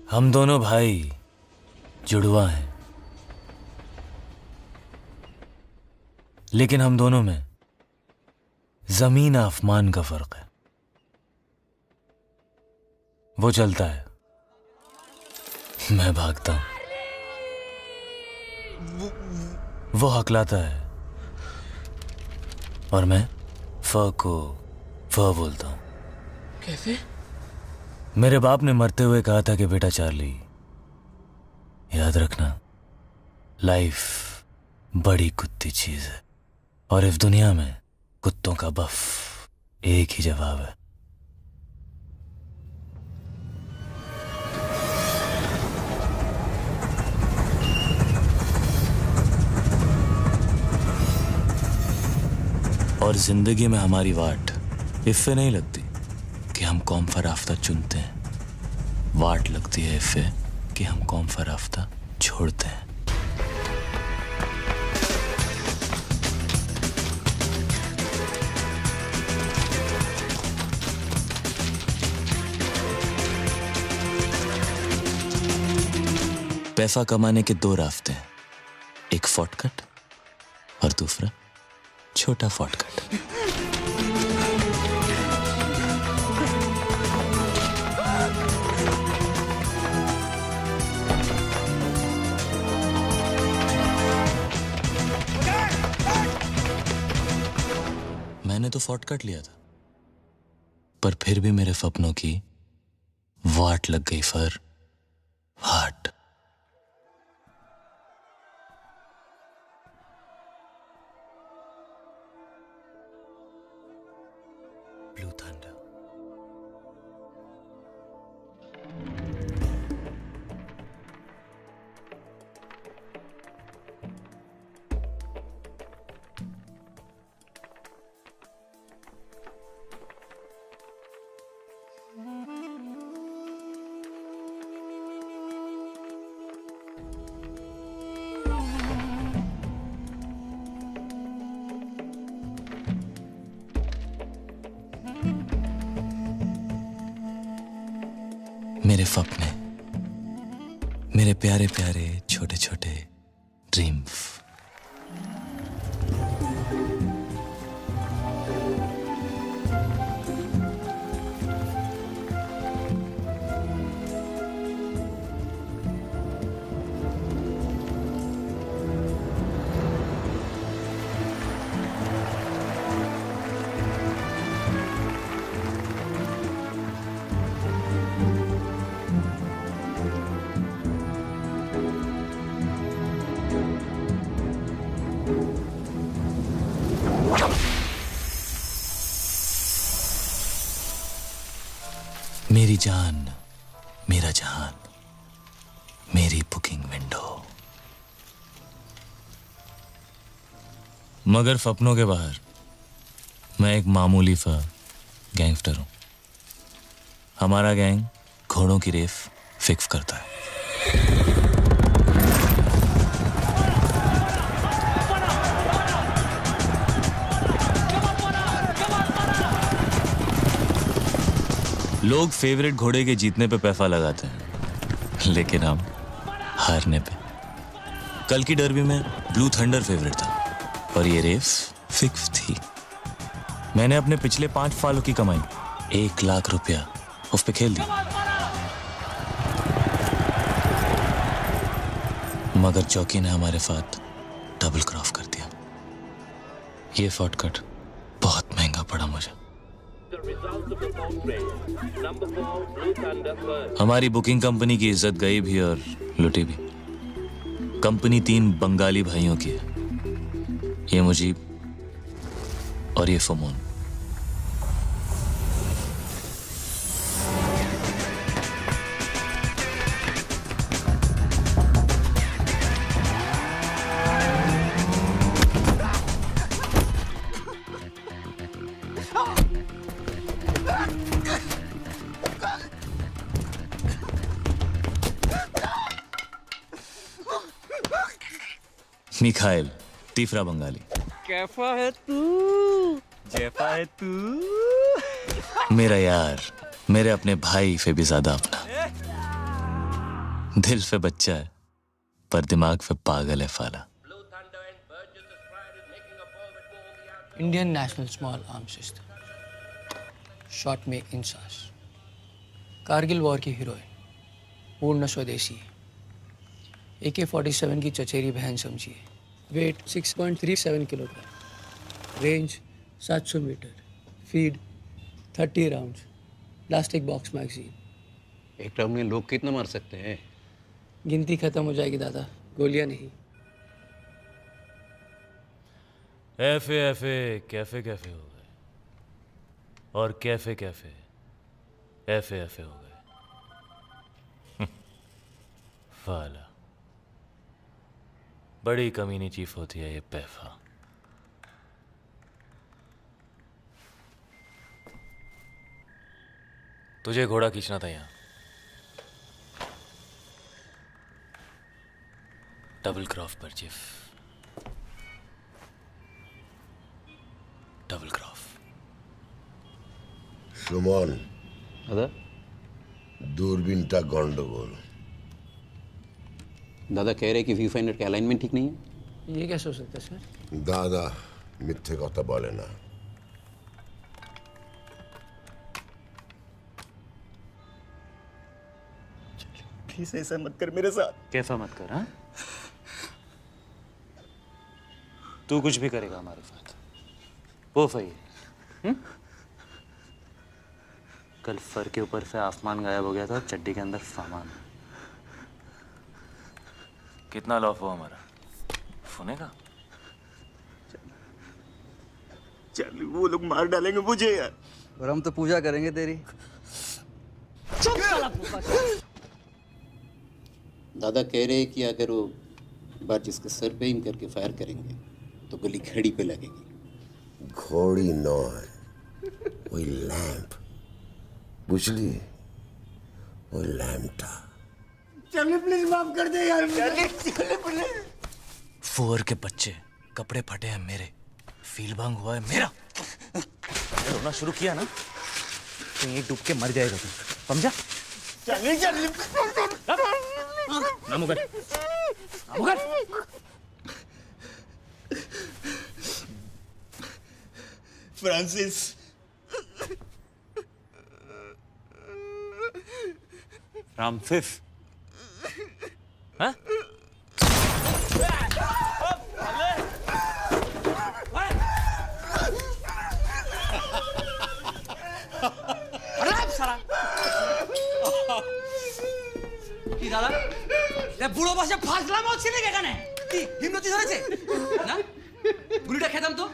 हम दोनों भाई जुड़वा हैं, लेकिन हम दोनों में जमीन आसमान का फर्क है। वो चलता है, मैं भागता हूं। वो हकलाता है और मैं फ को फ बोलता हूं। कैसे? मेरे बाप ने मरते हुए कहा था कि बेटा चार्ली, याद रखना, लाइफ बड़ी कुत्ती चीज है और इस दुनिया में कुत्तों का बफ एक ही जवाब है। और जिंदगी में हमारी वाट इफ़े नहीं लगती कि हम कौम फराफ्ता चुनते हैं, वाट लगती है इफ़े कि हम कौम फराफ्ता छोड़ते हैं। पैसा कमाने के दो रास्ते हैं, एक शॉर्टकट और दूसरा छोटा शॉर्टकट। मैंने तो शॉर्टकट लिया था, पर फिर भी मेरे सपनों की वाट लग गई फर हाट। Blue thunder. मेरे सपने, मेरे प्यारे प्यारे छोटे छोटे ड्रीम्स। मेरी जान, मेरा जहान, मेरी बुकिंग विंडो। मगर सपनों के बाहर मैं एक मामूली सा गैंगस्टर हूं। हमारा गैंग घोड़ों की रेस फिक्स करता है। लोग फेवरेट घोड़े के जीतने पे पैसा लगाते हैं, लेकिन हम हारने पे। कल की डर्बी में ब्लू थंडर फेवरेट था और ये रेस फिक्स थी। मैंने अपने पिछले 5 सालों की कमाई 1 लाख रुपया उस पे खेल दी। मगर चौकी ने हमारे साथ डबल क्रॉस कर दिया। ये शॉर्टकट बहुत महंगा पड़ा मुझे। हमारी बुकिंग कंपनी की इज्जत गई भी और लुटी भी। कंपनी 3 बंगाली भाइयों की है, ये मुजीब और ये फमून। मिखाइल, तीसरा बंगाली। कैसा है तू? जैसा है तू? मेरा यार, मेरे अपने भाई से भी ज्यादा अपना। दिल पे बच्चा है पर दिमाग पे पागल है फाला। Indian National Small Arms System. Short में इंसास। कारगिल वॉर की हीरोइन, पूर्ण स्वदेशी। AK-47 की चचेरी बहन समझिए। Weight 6.37 kilogram. Range 700 metre. Feed 30 rounds. Plastic box magazine. एक राउंड में लोग कितना मार सकते हैं? गिनती खत्म हो जाएगी दादा, गोलियां नहीं। एफए कैफे कैफे हो गए और कैफे कैफे एफए हो गए। फाला बड़ी कमीनी चीफ होती है ये पैफा। तुझे घोड़ा खींचना था यहां। डबल क्रॉफ पर चीफ, डबल क्रॉफ। সুমন, दादा দূরবীনটা গন্ডগোল। दादा कह रहे कि व्यू फाइंडर का अलाइनमेंट ठीक नहीं है। ये कैसे हो सकता है सर? দাদা মিথ্যে কথা বলে না। प्लीज ऐसा मत कर मेरे साथ। कैफा मत कर। हाँ, तू कुछ भी करेगा हमारे साथ वो सही है। कल फर के ऊपर से आसमान गायब हो गया था, चड्डी के अंदर सामान। कितना लॉफ हुआ हमारा सोने का? चल वो लोग मार डालेंगे मुझे यार। और हम तो पूजा करेंगे तेरी। दादा कह रहे कि अगर वो बार जिसके सर पे एम करके फायर करेंगे तो गोली घड़ी पे लगेगी। ঘড়ি নয়, ওই ল্যাম্প, বুঝলি? ওই ল্যাম্পটা। चलिए प्लीज माफ कर दे यार। चलिए प्लीज। फोर के बच्चे, कपड़े फटे हैं मेरे, फील भांग हुआ है मेरा। रोना शुरू किया ना तो ये डूब के मर जाएगा तू, समझा? चलिए नामुगर नामुगर। फ्रांसिस, फ्रांसिस हाँ? কি দাদা, বুড়ো বসে ফাজলাম হচ্ছে নাকি এখানে? কি হিমনতি ধরেছে না? গুলিটা খেতাম তো।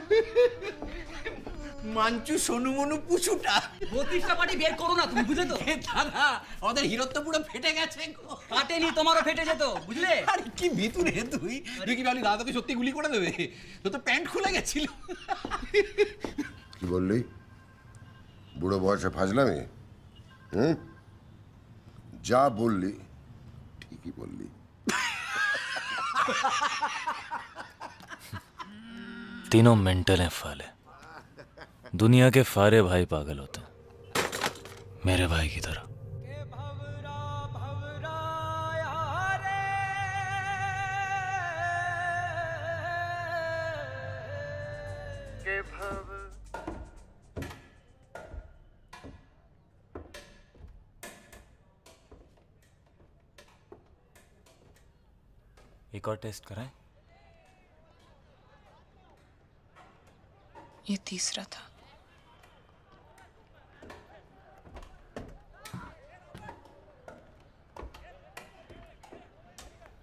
মাঞ্চু সোনু মনু পুচুটা 32টা পার্টি বের করো না তুমি, বুঝলে তো? দাদা ওদের হিরো তো পুরো ফেটে গেছে। কাটেনি, তোমারও ফেটে যেত, বুঝলে? আরে কি ভিতরে তুই কি ভাবলি দাদাকে সত্যি গুলি করে দেবে? তো তো প্যান্ট খুলে গেছিল। কি বললি? বুড়ো বয়সে ফাজলামি? যা বললি ঠিকই বললি। तीनों मेंटल हैं फाले। दुनिया के सारे भाई पागल होते हैं मेरे भाई की तरह। एक और टेस्ट कराएं? ये तीसरा था।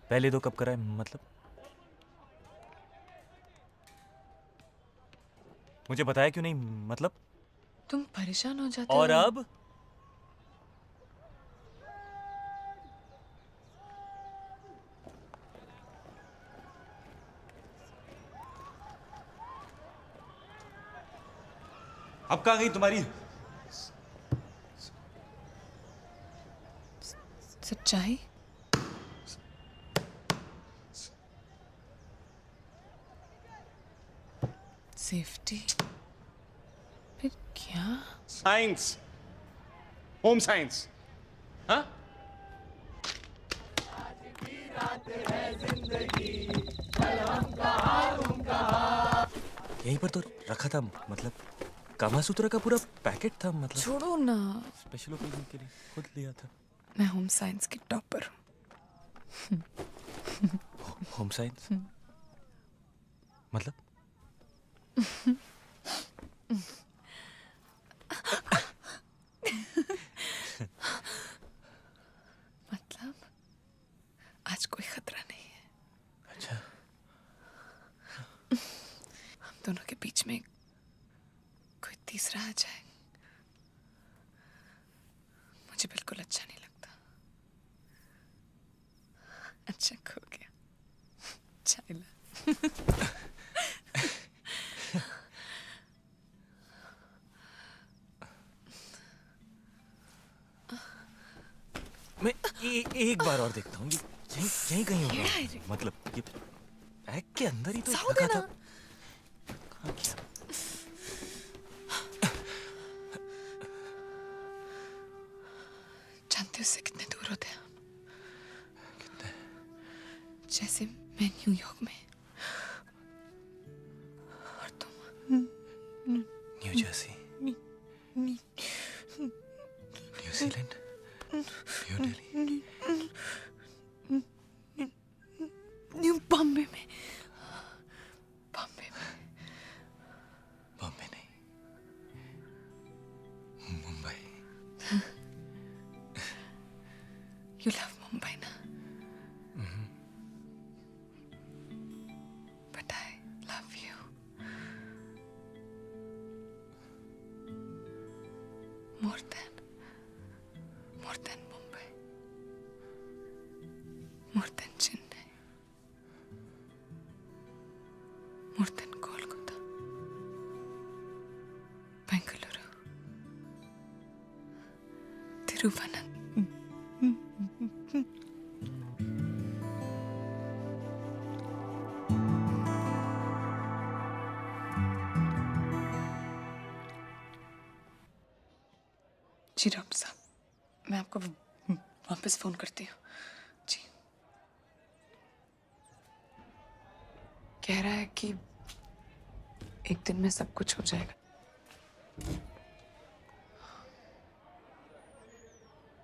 पहले दो कब कराए मतलब? मुझे बताया क्यों नहीं मतलब? तुम परेशान हो जाते और हो। अब अब कहाँ गई तुम्हारी सच्चाई? सेफ्टी? फिर क्या? Science, home science. हाँ, यहीं पर तो रखा था, मतलब कामासूत्र का पूरा पैकेट था, मतलब छोड़ो ना, स्पेशल ओकेजन के लिए खुद लिया था। मैं होम साइंस की टॉपर हूँ। होम साइंस मतलब? मतलब आज कोई खतरा नहीं है। अच्छा, हम दोनों के बीच में कोई तीसरा आ जाए, मुझे बिल्कुल अच्छा नहीं लगता। अच्छा खो गया चाइला। मैं एक बार और देखता हूँ, ये यहीं कहीं होगा, मतलब ये बैग के अंदर ही तो रखा था। कहाँ गया? जानते हो उससे कितने दूर होते हैं हम? जैसे मैं न्यूयॉर्क में और तुम new Jersey, New Zealand, new Delhi, new Bombay में। बॉम्बे में। बॉम्बे नहीं, मुंबई। You love Mumbai ना? But I love you. More than Mumbai. More than Chennai. More than Kolkata. Bengaluru. Thiruvananthapuram. Ji doctor साहब, मैं आपको वापस फोन करती हूँ। जी। कह रहा है कि एक दिन में सब कुछ हो जाएगा।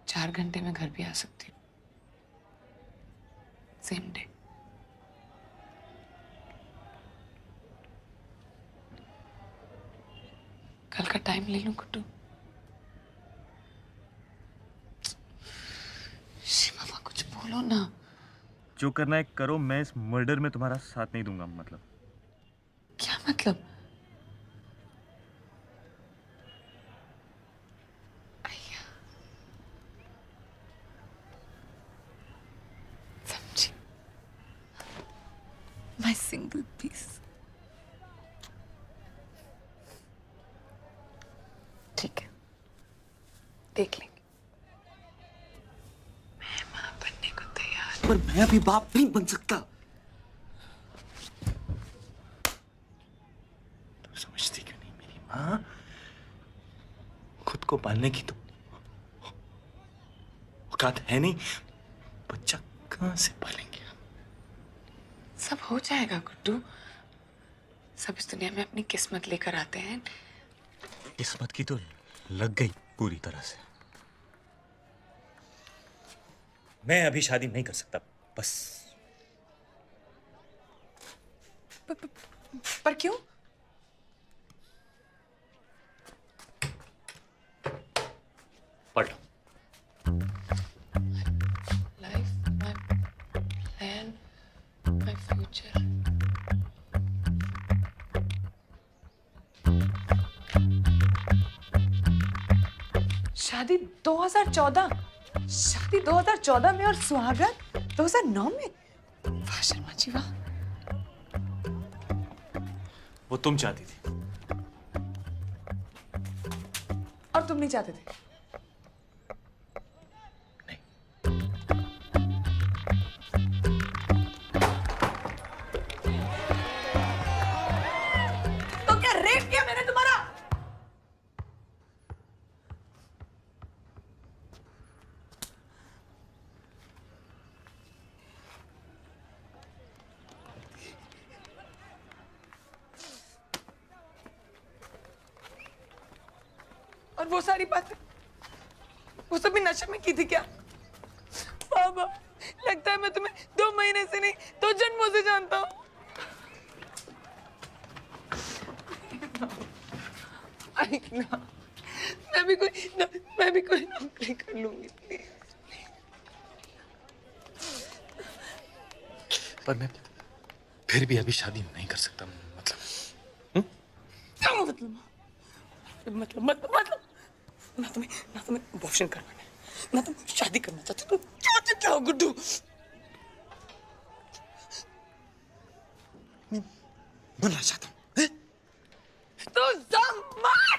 4 घंटे में घर भी आ सकती हूँ, सेम डे। कल का टाइम ले लूं कुट्टू? मामा कुछ बोलो ना। जो करना है करो, मैं इस मर्डर में तुम्हारा साथ नहीं दूंगा। मतलब क्या मतलब? भैया समझी, माय सिंगल पीस। ठीक है, देख लेंगे। मैं मां बनने को तैयार। पर मैं अभी बाप नहीं बन सकता। तुम समझती क्यों नहीं? मेरी माँ खुद को पालने की तो औकात है नहीं, बच्चा कहाँ से पालेंगे? सब हो जाएगा गुड्डू, सब इस दुनिया में अपनी किस्मत लेकर आते हैं। किस्मत की तो लग गई पूरी तरह से। मैं अभी शादी नहीं कर सकता, बस। पर क्यों? पढ़ लो। Life, my plan, my future. शादी 2014, शादी 2014 में और सुहागरात 2009 में। वाह शर्मा जी वाह। वो तुम चाहती थी, और तुम नहीं चाहते थे? तो क्या रेप किया मैंने तुम्हारा? और वो सारी बातें, वो सब भी नशे में की थी क्या? बाबा, लगता है मैं तुम्हें 2 महीने से नहीं 2 जन्मों से जानता हूँ। ना, मैं भी कोई नौकरी कर लूंगी प्लीज। पर मैं फिर भी अभी शादी नहीं कर सकता, मतलब क्या मतलब ना तुम्हें अबॉर्शन करवाना है, ना तुम शादी करना चाहते, तुम चाहते क्या हो गुड्डू? बनना चाहता हूँ। तो दम मार।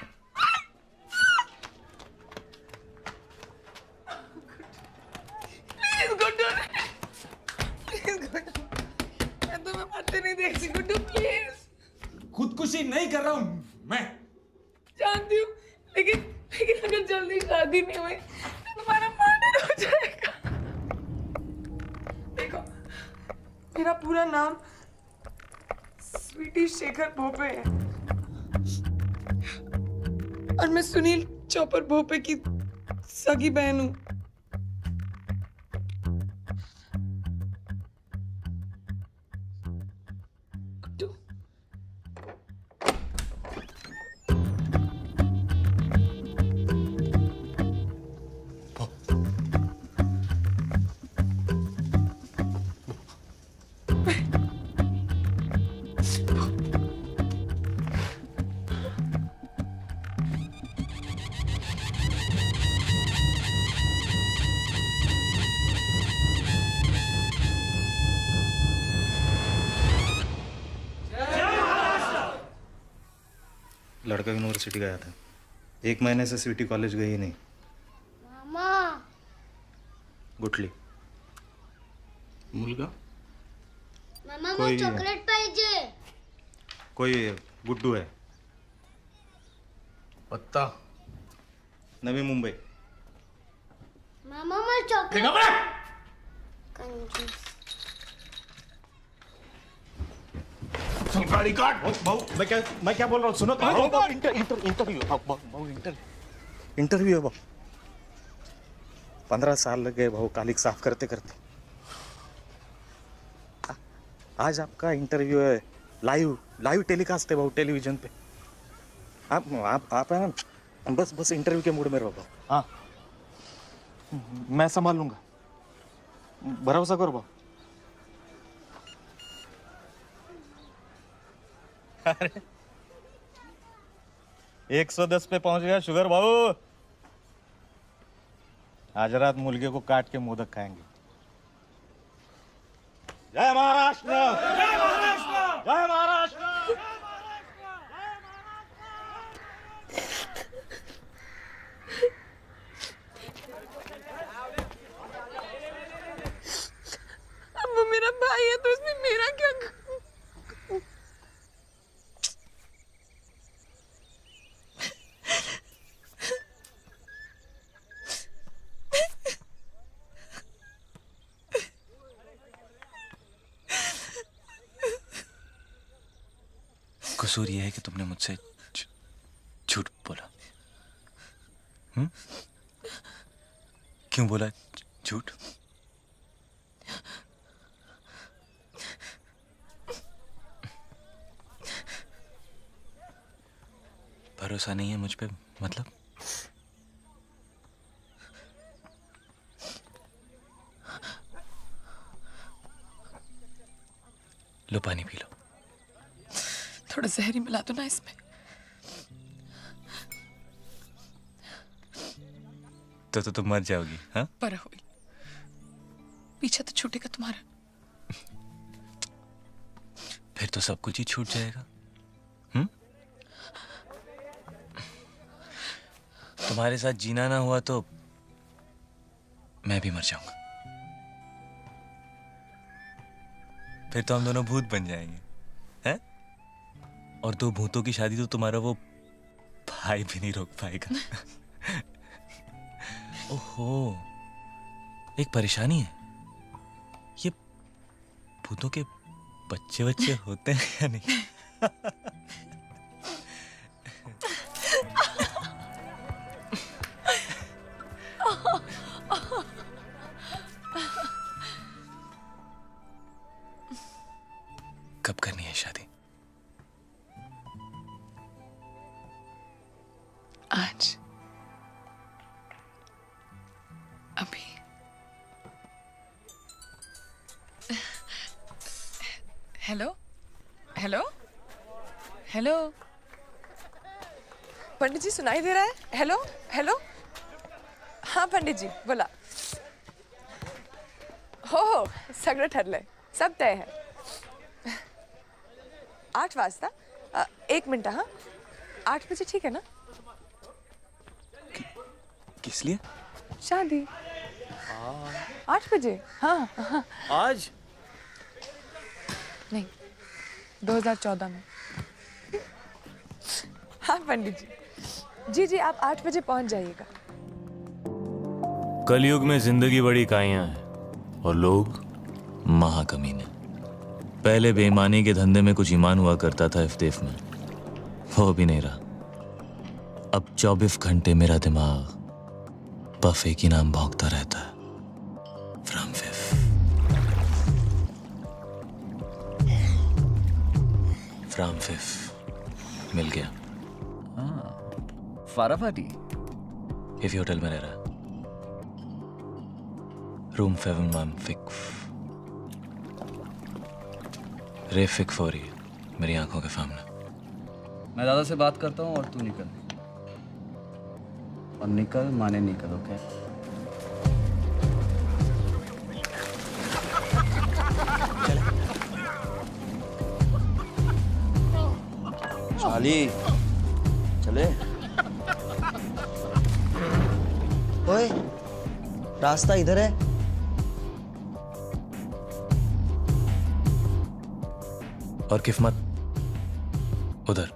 प्लीज गुड्डू, मैं तुम्हें मरते नहीं देखती गुड्डू, प्लीज। खुदकुशी नहीं कर रहा हूं मैं। जानती हूँ, लेकिन अगर जल्दी शादी नहीं हुई तो तुम्हारा मर्डर हो जाएगा। देखो, मेरा पूरा नाम स्वीटी शेखर भोपे है और मैं सुनील चौपर भोपे की सगी बहन हूँ। लड़का यूनिवर्सिटी गया था, 1 महीने से स्वीटी कॉलेज गई नहीं। मामा, गुटली मुलगा मामा कोई मला चॉकलेट पाहिजे। कोई गुड्डू है। पत्ता नवी मुंबई। मामा मला चॉकलेट। कंजूस। गाड़ी काट। मैं क्या बोल रहा हूँ सुनो तो। इंटरव्यू है भाऊ। 15 साल लग गए भाऊ कालिक साफ करते करते। आज आपका इंटरव्यू है, लाइव टेलीकास्ट है भाऊ टेलीविजन पे। आप है ना, बस इंटरव्यू के मूड में रहो भाऊ। हाँ, मैं संभाल लूंगा, भरोसा करो भाऊ। अरे 110 पे पहुंच गया शुगर बाबू। आज रात मुर्गे को काट के मोदक खाएंगे। जय महाराष्ट्र, जय महाराष्ट्र, जय महाराष्ट्र। अब वो मेरा भाई है तो उसमें मेरा क्या? कसूर यह है कि तुमने मुझसे झूठ बोला। क्यों बोला झूठ? भरोसा नहीं है मुझ पे, मतलब? लो पानी पी लो। थोड़ा जहरी मिला दो ना इसमें। तो तुम मर जाओगी। हाँ, पर हुई पीछे तो छूटेगा तुम्हारा। फिर तो सब कुछ ही छूट जाएगा। तुम्हारे साथ जीना ना हुआ तो मैं भी मर जाऊंगा। फिर तो हम दोनों भूत बन जाएंगे, हैं? और 2 भूतों की शादी तो तुम्हारा वो भाई भी नहीं रोक पाएगा। ओहो, एक परेशानी है। ये भूतों के बच्चे होते हैं या नहीं? आज अभी हेलो हेलो हेलो पंडित जी सुनाई दे रहा है? हेलो हेलो हाँ पंडित जी बोला हो सगळं ठरलंय सब तय है 8 वाजता 1 मिनट हाँ 8 बजे ठीक है ना? किस लिए? शादी 8 बजे हाँ हाँ आज नहीं 2014 में हाँ पंडित जी जी आप 8 बजे पहुंच जाइएगा। कलयुग में जिंदगी बड़ी काइयां हैं और लोग महाकमीने। पहले बेईमानी के धंधे में कुछ ईमान हुआ करता था इफ्तेफ में, वो भी नहीं रहा। अब 24 घंटे मेरा दिमाग बफे की नाम भौंकता रहता है। फ्रॉम फिफ मिल गया। फाराफाटी इफ होटल में रह रहा, रूम 716। रेफिक फौरी मेरी आंखों के सामने। मैं दादा से बात करता हूँ और तू निकल, और निकल माने निकल। ओके चाली चले। ओए रास्ता इधर है। और किस्मत उधर।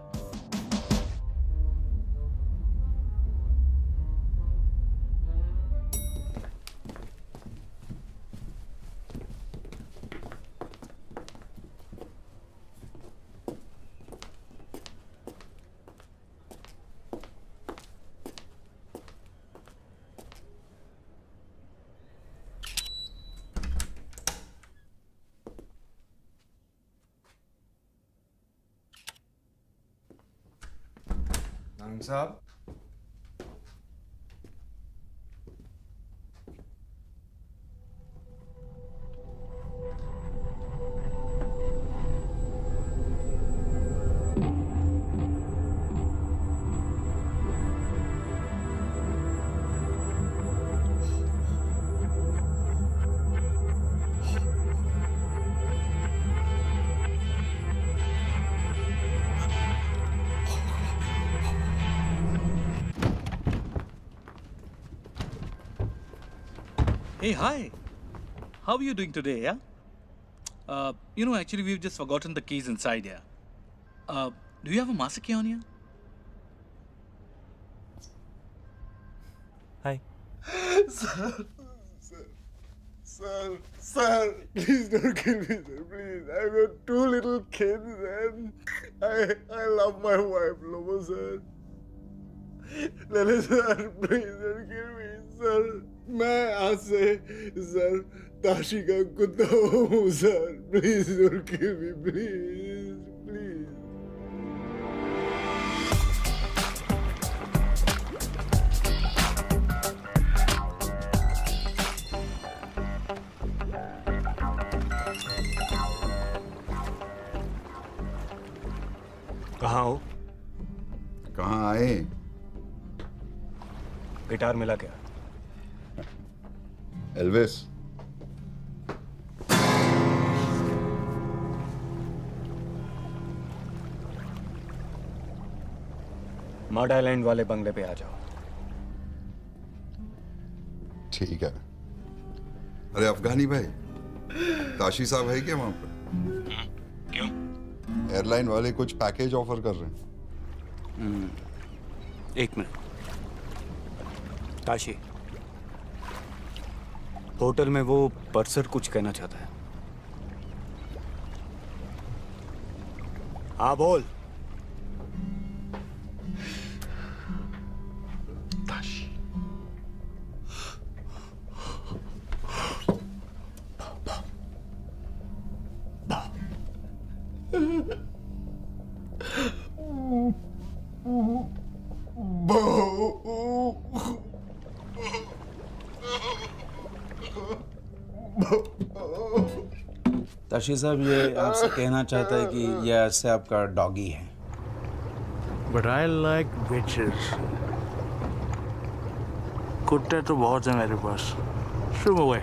साहब Hey, hi. How are you doing today, yeah? Actually, we've just forgotten the keys inside here. Do you have a master key on you? Hi. Sir, please don't kill me, sir, please. I've got 2 little kids and I love my wife, Lobo, sir. Sir, please don't kill me, sir. मैं आज से sir Tashi का कुत्ता हूँ sir. Please don't kill me, please please. कहाँ हो? कहाँ आए? गिटार मिला क्या? एल्विस। मड आइलैंड वाले बंगले पे आ जाओ। ठीक है। अरे अफगानी भाई, ताशी साहब है क्या वहां पर? क्यों? एयरलाइन वाले कुछ पैकेज ऑफर कर रहे हैं। 1 मिनट। ताशी, होटल में वो पर्सर कुछ कहना चाहता है। हाँ बोल। ताशी। बहु ताशी साहब ये आपसे कहना चाहता है कि ये ऐसे आपका डॉगी है। But I like bitches. कुत्ते तो बहुत हैं मेरे पास। शुभ हुए।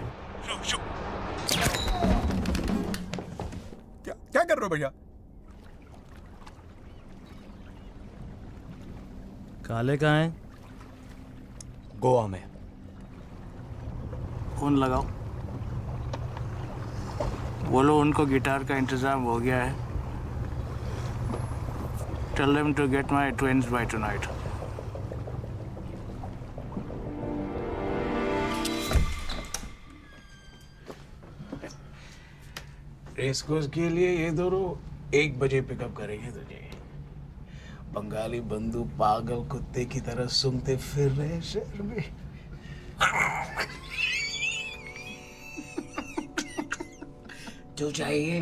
क्या कर रहे हो भैया? काले कहाँ हैं? गोवा में। फोन लगाओ। बोलो उनको गिटार का इंतजाम हो गया है। Tell them to get my twins by tonight. Race course के लिए ये दोनों 1 बजे पिकअप करेंगे तुझे। बंगाली बंधु पागल कुत्ते की तरह सूंघते फिर रहे शहर में। जो चाहिए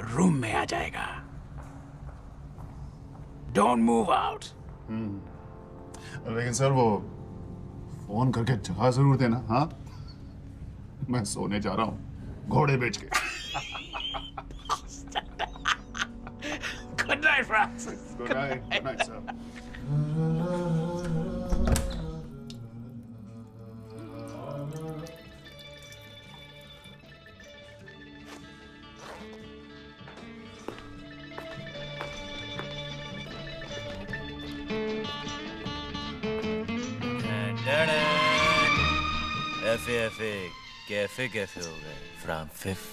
रूम में आ जाएगा। Don't move out. लेकिन सर वो फोन करके जगह जरूर देना। हाँ, मैं सोने जा रहा हूँ घोड़े बेच के। Good night, Francis. Good night, sir. FA cafe cafe हो गए फ्रॉम फिफ्थ।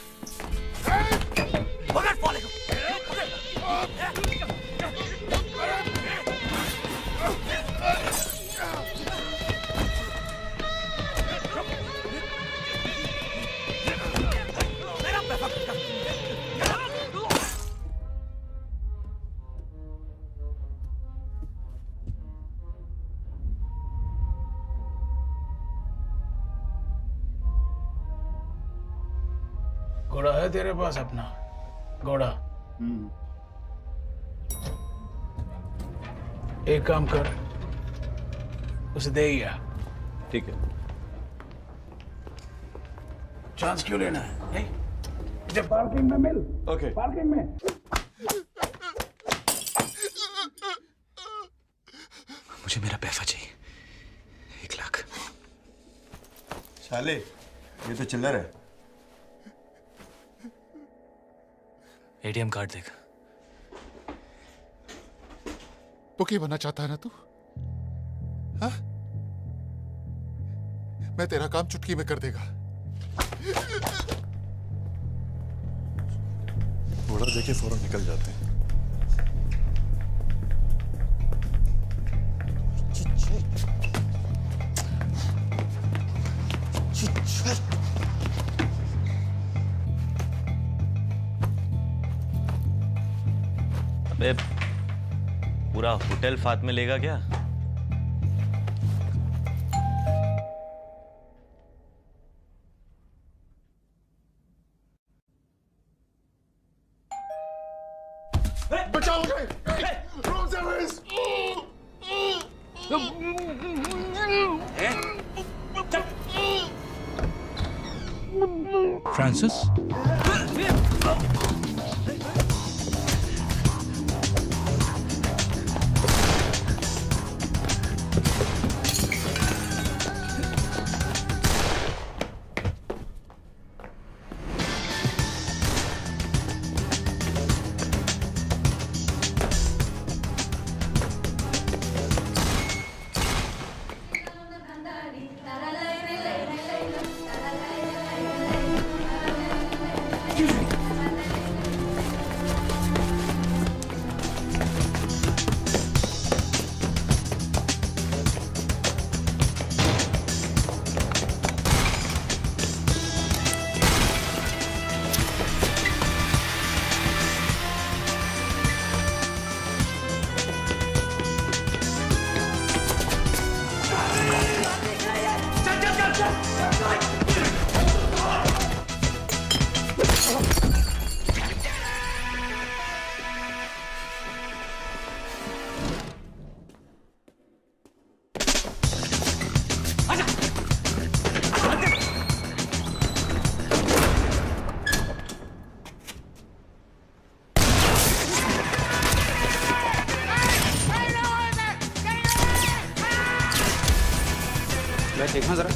घोड़ा है तेरे पास अपना? घोड़ा? एक काम कर, उसे दे ही आ। ठीक है। चांस क्यों लेना है? नहीं? मुझे पार्किंग में मिल। ओके। पार्किंग में। मुझे मेरा पैसा चाहिए, 1 लाख। साले, ये तो चिल्लर है। एटीएम कार्ड देगा। पुकी बनना चाहता है ना तू? हाँ? मैं तेरा काम चुटकी में कर देगा। घोड़ा देके फौरन निकल जाते हैं। अबे पूरा होटल फात में लेगा क्या? बचाओ मुझे! Room service! फ्रांसिस? मैं देखना जरा।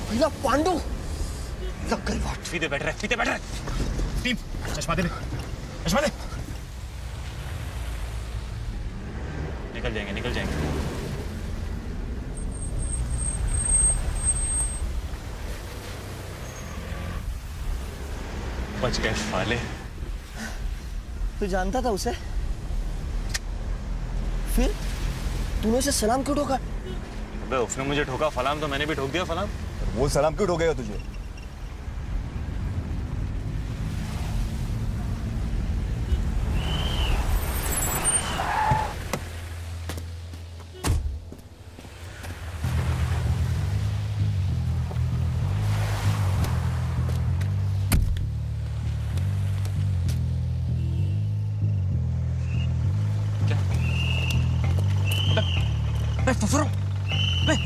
भैया पांडु लग गई बात। सीधे बैठ रहे टीम चश्मा दे निकल जाएंगे बच गए साले। तू जानता था उसे? फिर तूने उसे सलाम क्यों ठोका? अबे उसने मुझे ठोका, फलाम तो मैंने भी ठोक दिया फलाम। वो सलाम क्यों ठोकेगा तुझे?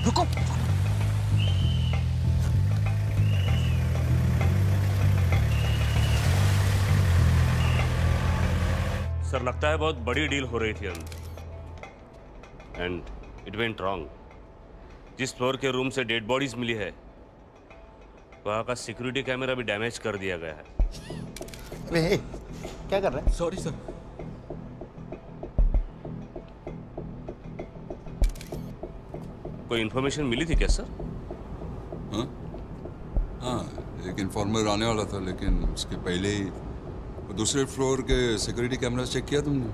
रुको। सर लगता है बहुत बड़ी डील हो रही थी अंदर एंड इट वेंट रॉन्ग। जिस फ्लोर के रूम से डेड बॉडीज मिली है वहां का सिक्योरिटी कैमरा भी डैमेज कर दिया गया है। अरे क्या कर रहा है? Sorry sir. कोई इन्फॉर्मेशन मिली थी क्या सर? हाँ, एक इन्फॉर्मर आने वाला था लेकिन उसके पहले ही दूसरे फ्लोर के सिक्योरिटी कैमरा चेक किया तुमने?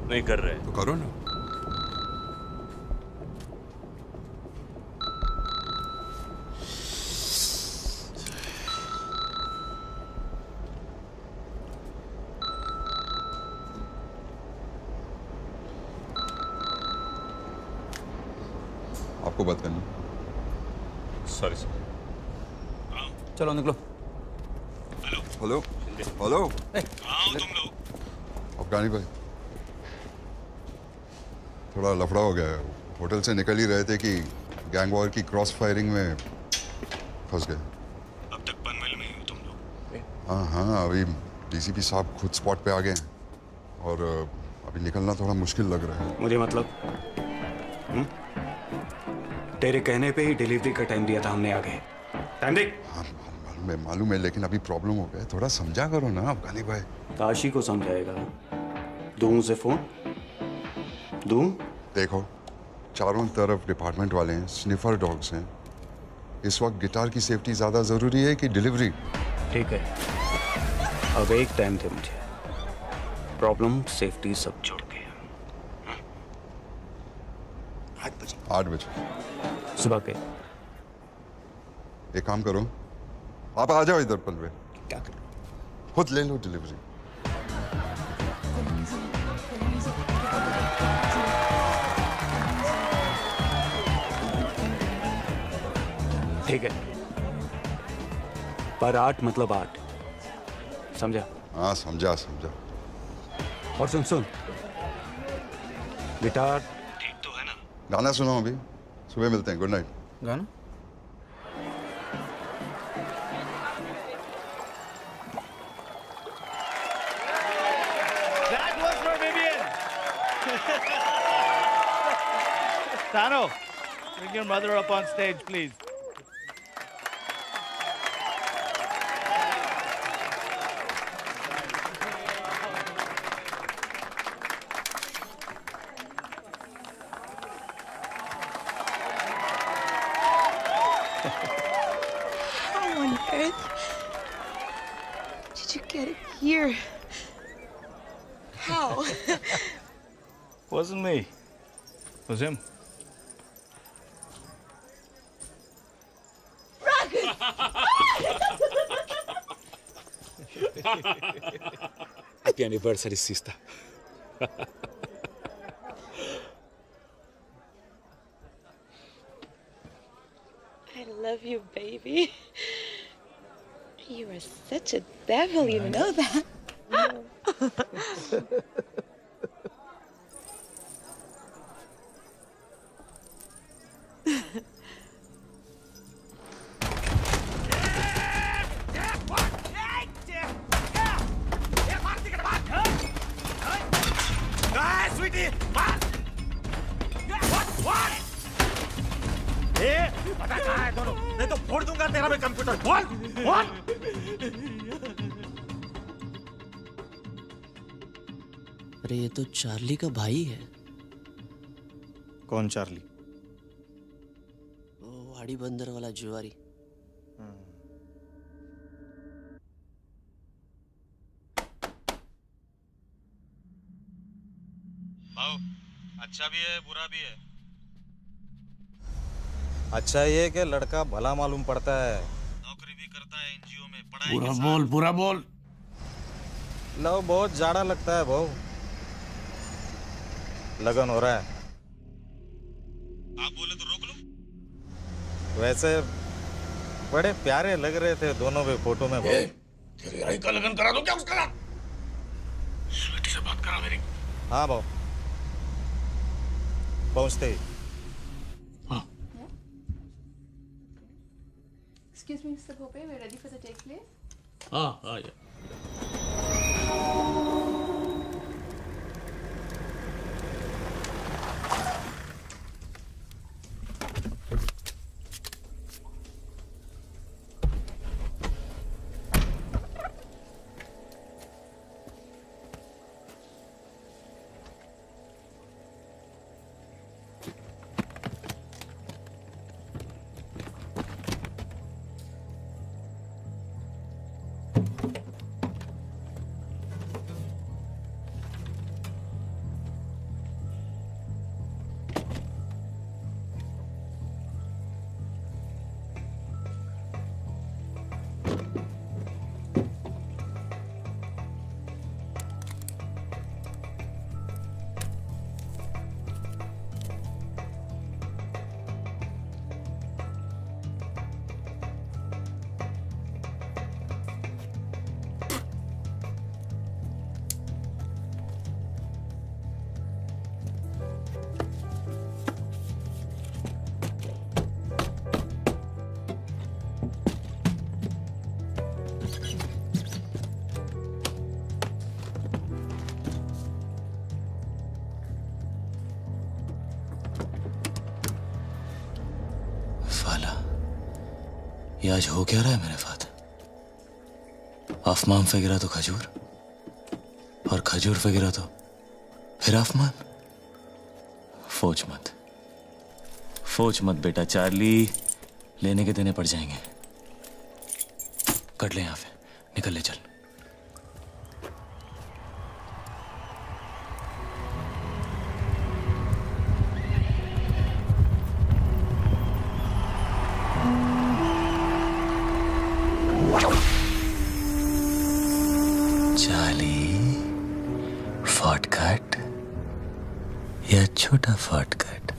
नहीं कर रहे। तो करो ना। आपको बात करनी। Sorry sir. चलो निकलो। हेलो हेलो तुम लोग। अफगानी भाई, थोड़ा लफड़ा हो गया है। होटल से निकल ही रहे थे कि गैंग वॉर की क्रॉस फायरिंग में फंस गए। अब तक पनवेल में ही हो तुम लोग? हाँ, अभी डीसीपी साहब खुद स्पॉट पे आ गए हैं और अभी निकलना थोड़ा मुश्किल लग रहा है। मुझे मतलब तेरे कहने पे ही डिलीवरी का टाइम दिया था हमने। आगे टाइम देख। हाँ मालूम है लेकिन अभी प्रॉब्लम हो गया है। थोड़ा समझा करो ना अफगानी भाई। ताशी को समझाएगा? दूं उसे फोन? दूं? देखो चारों तरफ डिपार्टमेंट वाले हैं, स्निफर डॉग्स हैं। इस वक्त गिटार की सेफ्टी ज्यादा जरूरी है कि डिलीवरी? ठीक है, अब एक टाइम दे मुझे। प्रॉब्लम सेफ्टी सब छोड़ के। 8 बजे सुबह के। एक काम करो, आप आ जाओ इधर पनवेल। क्या करो? खुद ले लो डिलीवरी। ठीक है, पर 8 मतलब 8, समझा? हाँ समझा। और सुन, गिटार ठीक तो है ना? गाना सुनो अभी, सुबह मिलते हैं। Good night. गाना? That was for Vivian. Tano, bring your mother up on stage, please. How on earth did you get it here? How? Wasn't me. It was him. Happy anniversary, sister. I love you, baby. You are such a devil, you know that. Sweetie पता कहाँ है दोनों? नहीं तो फोड़ दूंगा तेरा मैं कंप्यूटर। बोल बोल। अरे ये तो चार्ली का भाई है। कौन चार्ली? वो वाड़ी बंदर वाला जुआरी। भाऊ अच्छा भी है बुरा भी है। अच्छा ये कि लड़का भला मालूम पड़ता है, नौकरी भी करता है एनजीओ में, पढ़ाई के साथ। पूरा बोल। लव बहुत जाड़ा लगता है भाऊ। लगन हो रहा है। आप बोले तो रोक लो। वैसे बड़े प्यारे लग रहे थे दोनों भी फोटो में भाऊ। तेरे भाई का लगन करा दो क्या उसका? स्वीटी से बात करा मेरी। हाँ भाऊ पहुंचते ही। Excuse me, Mr. Bhope, we're ready for the take place. yeah. ये आज हो क्या रहा है मेरे साथ? आसमान पे गिरा तो खजूर, और खजूर पे गिरा तो फिर आसमान। फोच मत बेटा, चार्ली लेने के देने पड़ जाएंगे। कट ले यहाँ पे, निकल ले चल। छोटा शॉर्टकट।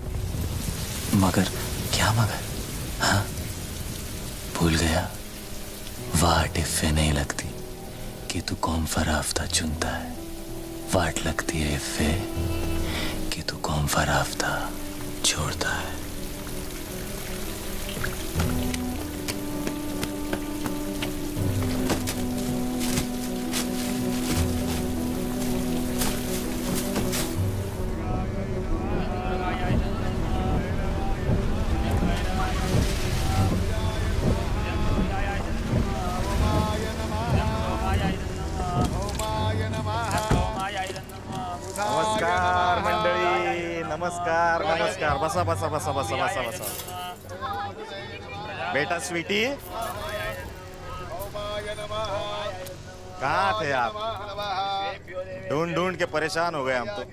मगर क्या मगर? हाँ भूल गया, वाट इफ़े नहीं लगती कि तू कौन फराफ्ता चुनता है। वाट लगती है इफ़े कि तू कौन फराफ्ता छोड़ता है। बसा बसा बसा बसा बसा बसा। बेटा स्वीटी कहाँ थे आप? ढूंढ ढूंढ के परेशान हो गए हम तो।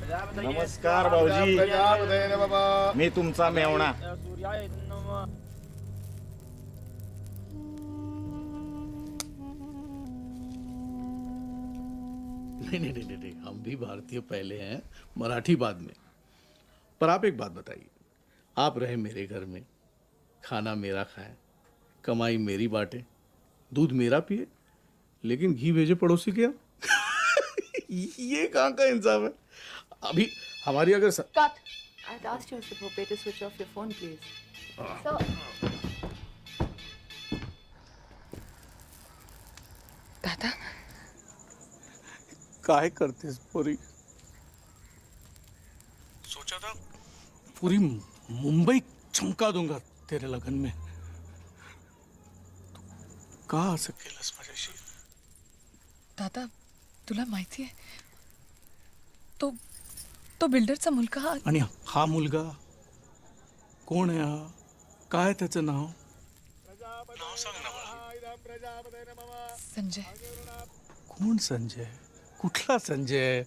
नमस्कार भाऊजी. मी तुमचा मेवणा. नहीं, हम भी भारतीय पहले हैं, मराठी बाद में. पर आप एक बात बताइए, आप रहे मेरे घर में, खाना मेरा खाए, कमाई मेरी बांटे, दूध मेरा पिए, लेकिन घी भेजे पड़ोसी के यहाँ. ये कहाँ का इंसाफ है? अभी हमारी अगर Cut. I'd asked you, Mr. Bhope, to switch off your phone, please. So, दादा काहे करते पूरी? सोचा था पूरी मुंबई चमका दूंगा तेरे लगन में. तू का असं केलंस माझ्याशी? दादा तुला माहिती आहे तो बिल्डरचा मुलगा आणि हा मुलगा कोण आहे? हा काय त्याचं नाव? नाव सांग ना मला. संजय. कोण संजय? कुठला संजय?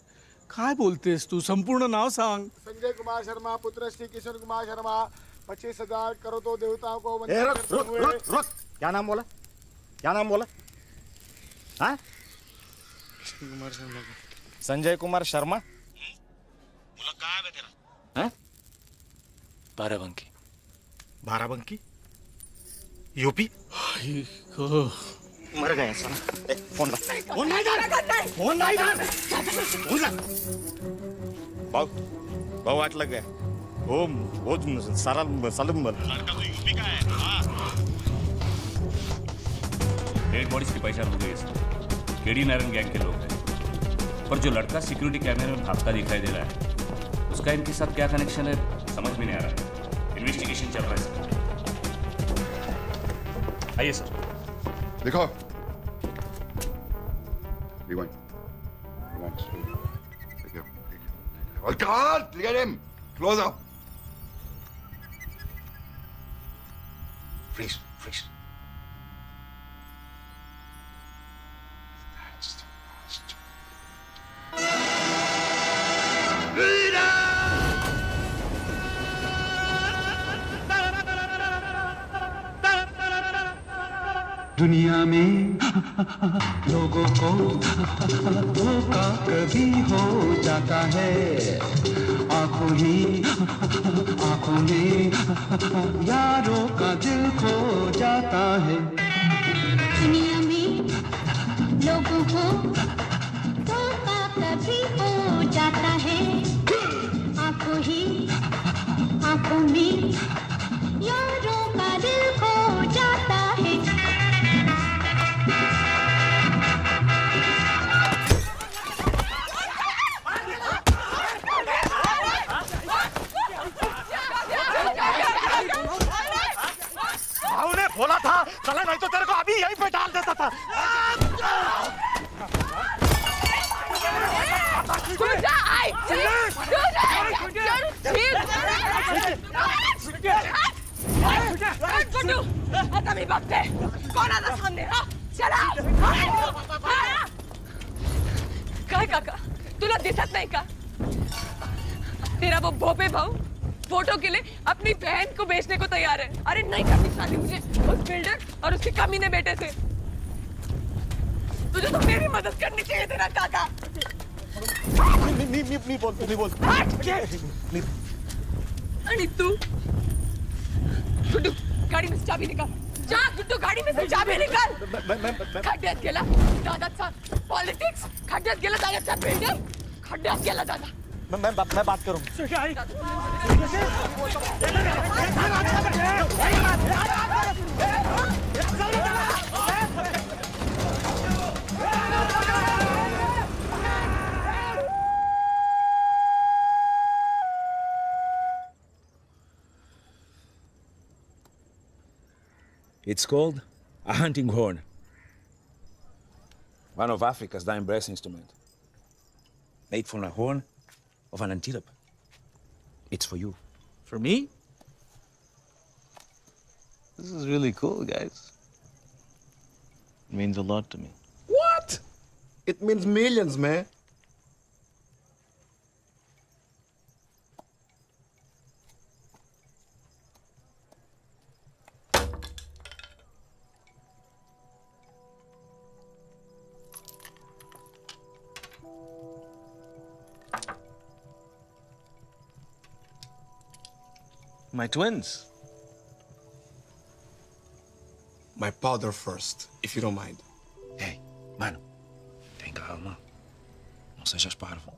काय बोलतेस तू? संपूर्ण नाव सांग. संजय कुमार शर्मा, पुत्र श्री किशोर कुमार शर्मा. 25,000 करो तो देवताओं को ए, रुक. क्या नाम बोला? क्या नाम बोला? हाँ? कुमार शर्मा. संजय कुमार शर्मा. मुला काय है तेरा? हाँ? बाराबंकी. बाराबंकी? यूपी? मर गए साला. फोन ला. फोन नहीं कर. फोन नहीं कर. फोन ला. भाऊ वाट लग गया. वो सारा सालम लड़का तो यूपी का है. हाँ. डेड बॉडीज की पहचान हो गई है. केडी नारायण गैंग के लोग हैं. पर जो लड़का सिक्योरिटी कैमरे में भागता दिखाई दे रहा है, उसका इनके साथ क्या कनेक्शन है समझ में नहीं आ रहा. इन्वेस्टिगेशन चल रहा है सर. आइए सर. देखो. Rewind. Oh God! Look at him. Close up. Freeze. दुनिया में लोगों को धोखा कभी हो जाता है. आंखों में यारों का दिल खो जाता है. दुनिया में लोगों को धोखा कभी हो जाता है. आंखों में यारों का दिल खो जाता है. भाऊ ने बोला था साला, नहीं तो तेरे को अभी यहीं पे डाल देता था. आता मी बघते कोण आता सामने. चला. काय काका तुला दिसत नहीं का? तेरा वो भोपे भाऊ फोटो के लिए अपनी बहन को बेचने को तैयार है. अरे नहीं करनी शादी मुझे उस बिल्डर और उसके कमीने बेटे से. तुझे तो मेरी मदद करनी चाहिए तेरा काका. नहीं बोल. आणि तू गुड्डू गाड़ी में से चाबी निकाल. जा गुड्डू गाड़ी में से चाबी निकाल. खड्ड्यात गेला दादाचा पॉलिटिक्स. खड्ड्यात गेला दादाचा बिल्डर. खड्ड्यात गेला दादा. मैं बात करूं. It's called a hunting horn. One of Africa's dying brass instruments. Made from a horn of an antelope. It's for you. For me? This is really cool, guys. It means a lot to me. What? It means millions, man. My twins. My father first, if you don't mind. Ei, mano, tem calma. Não sejas parvo.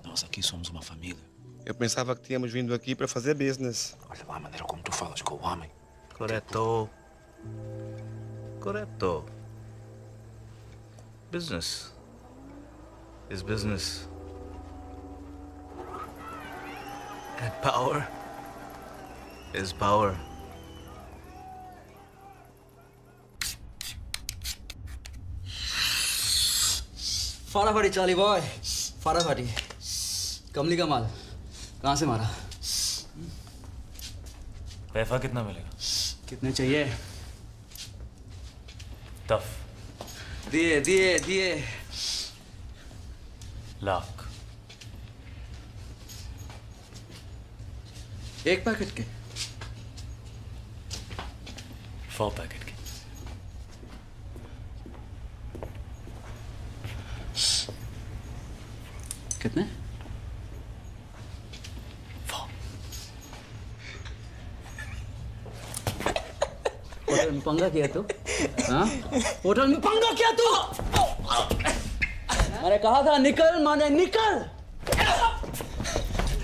Nós aqui somos uma família. Eu pensava que tínhamos vindo aqui para fazer business. Olha lá a maneira como tu falas com o homem. Corretto. Corretto. Business is business. And power is power. फटाफटी चाली boy, फटाफटी। कमली का माल कहाँ से मारा? पैसा कितना मिलेगा? कितने चाहिए? तफ दिए दिए दिए। लाख। एक पैकेट के? 4 पैकेट के। कितने? 4। होटल में पंगा किया तू? हाँ? होटल में पंगा किया तू? मैंने कहा था निकल, माने निकल।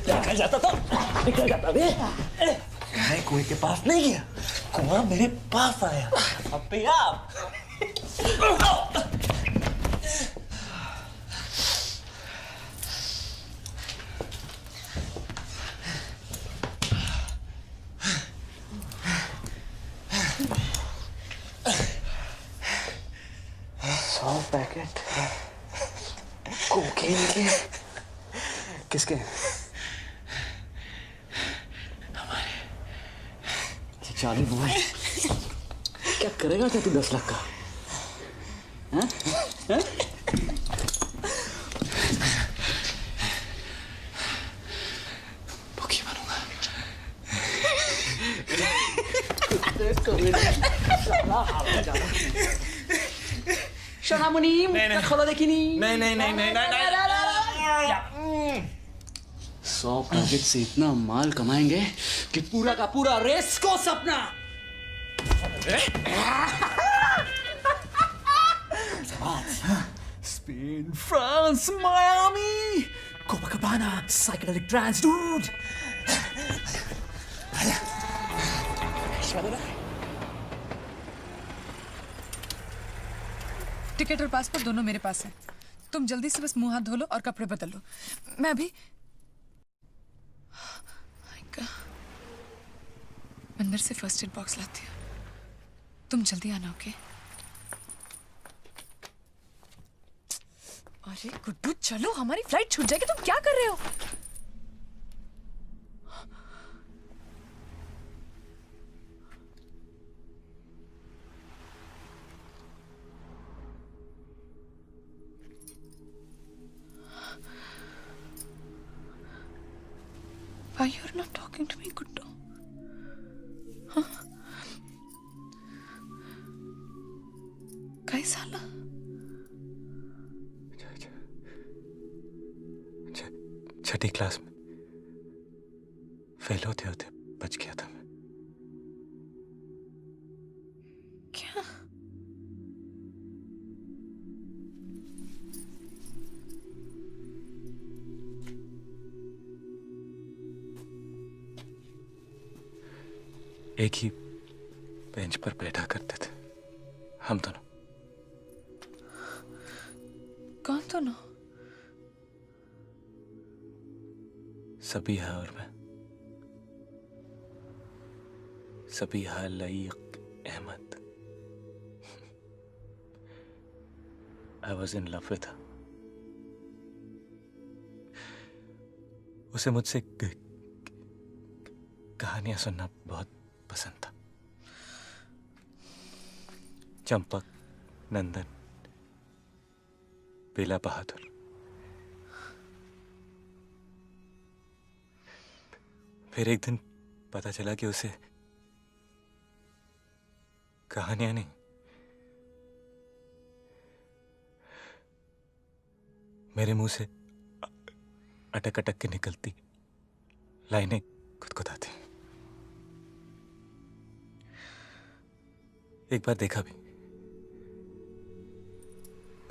निकल जाता तो निकल जाता बे। मैं कुएं के पास नहीं गया, कुआं मेरे पास आया। अपने आप। पैकेट कोकीन के? किसके? हमारे। चाली बॉय, क्या करेगा क्या तू 10 लाख का? हैं? हैं? भूखी बनूंगा। शनामुनी, खोलो देखिनी। नहीं। 100 पैकेट से इतना माल कमाएंगे कि पूरा का पूरा रेस को सपना। Spain, France, Miami, Copacabana, psychedelic trance, dude. Ticket और पासपोर्ट दोनों मेरे पास है। तुम जल्दी से बस मुंह हाथ धो लो और कपड़े बदल लो। मैं अभी अंदर से फर्स्ट एड बॉक्स लाती हूँ। तुम जल्दी आना, ओके? अरे गुड्डू चलो, हमारी फ्लाइट छूट जाएगी। तुम क्या कर रहे हो? Why you're not talking to me, Guddu? Huh? कैसा ला? छठी क्लास में फेल होते होते बच गया था मैं। क्या? एक ही बेंच पर बैठा करते थे हम दोनों। कौन दोनों? सबीहा और मैं। Sabiha Laeeq Ahmad. I was in love with her. उसे मुझसे कहानियां सुनना बहुत पसंद था। चंपक, नंदन, बेला बहादुर। फिर एक दिन पता चला कि उसे कहानियां नहीं, मेरे मुंह से अटक अटक के निकलती लाइनें गुदगुदाती। एक बार देखा भी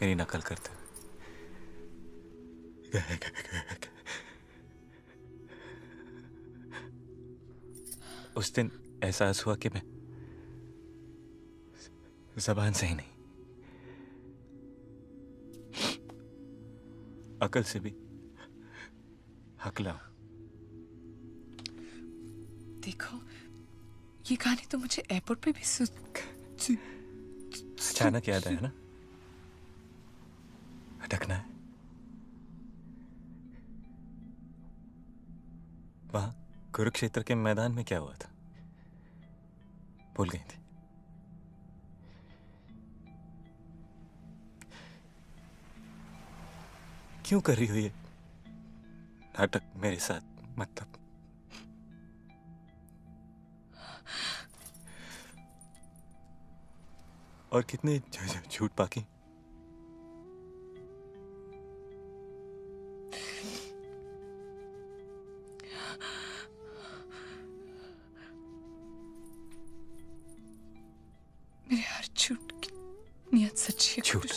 मेरी नकल करते हुए। उस दिन एहसास हुआ कि मैं जबान से ही नहीं, अकल से भी हकला हूं। देखो, ये कहानी तो मुझे एयरपोर्ट पे भी अचानक याद आया ना, अटकना है। वहां कुरुक्षेत्र के मैदान में क्या हुआ था, भूल गई थी। क्यों कर रही हो ये नाटक मेरे साथ? मतलब और कितने झूठ बाकी? मेरे हर झूठ की नियत सच्ची है। झूठ?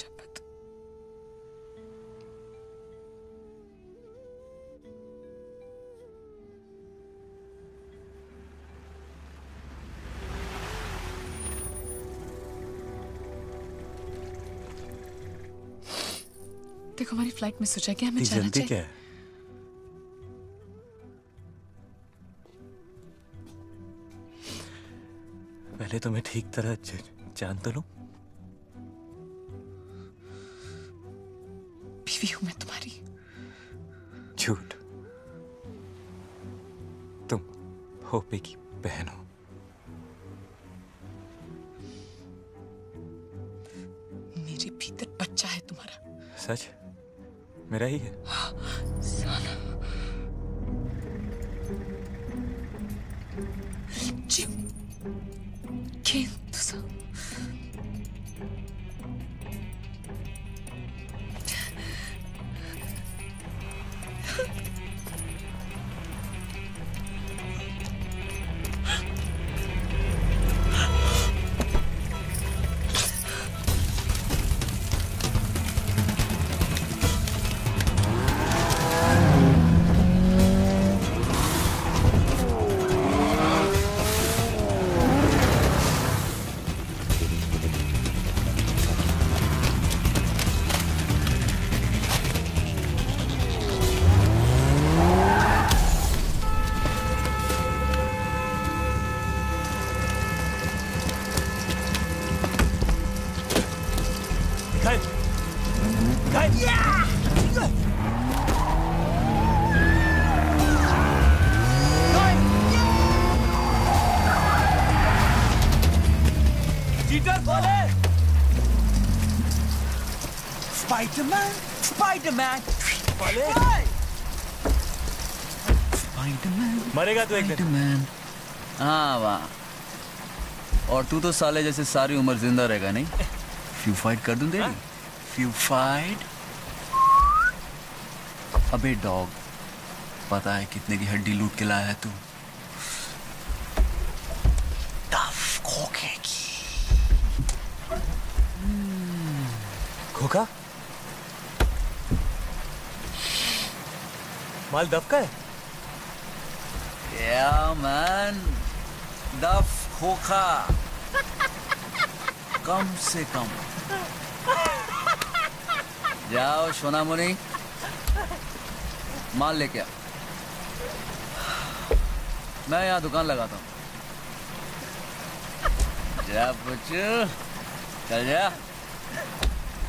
देखो, हमारी फ्लाइट मिस हो जाएगी, हमें जाना जल्दी चाहिए। क्या है? पहले तो मैं ठीक तरह जान तो लूं। बीवी हूं मैं तुम्हारी। झूठ। तुम होपे की बहन हो। मेरे भीतर बच्चा है तुम्हारा। सच? मेरा ही है। साला। जीव खेल तुझा। Spider-Man, Spider-Man, Spider-Man, मरेगा तू एक दिन। Spider-Man। हाँ वाह। और तू तो साले जैसे सारी उम्र जिंदा रहेगा नहीं? फ्यू फाइट कर दूं तेरी? Few fight? अबे डॉग, पता है कितने की हड्डी लूट के लाया है तू? टफ खोखे की। खोखा? माल दफ का है? Yeah, man. दफ खोखा। कम से कम। जाओ सोना मुनी, माल लेके आ। मैं यहाँ दुकान लगाता हूँ। जा बच्चू, चल जा।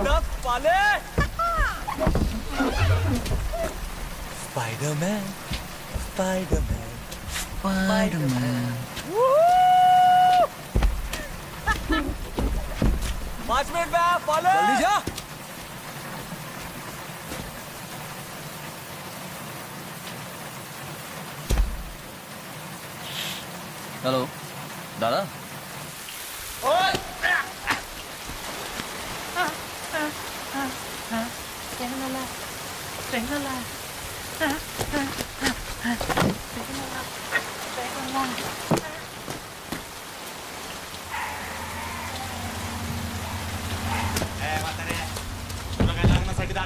दफ पाले। Spider-Man, Spider-Man, Spider-Man। 5 मिनट में आ, पाले। जल्दी जा। हेलो, दादा।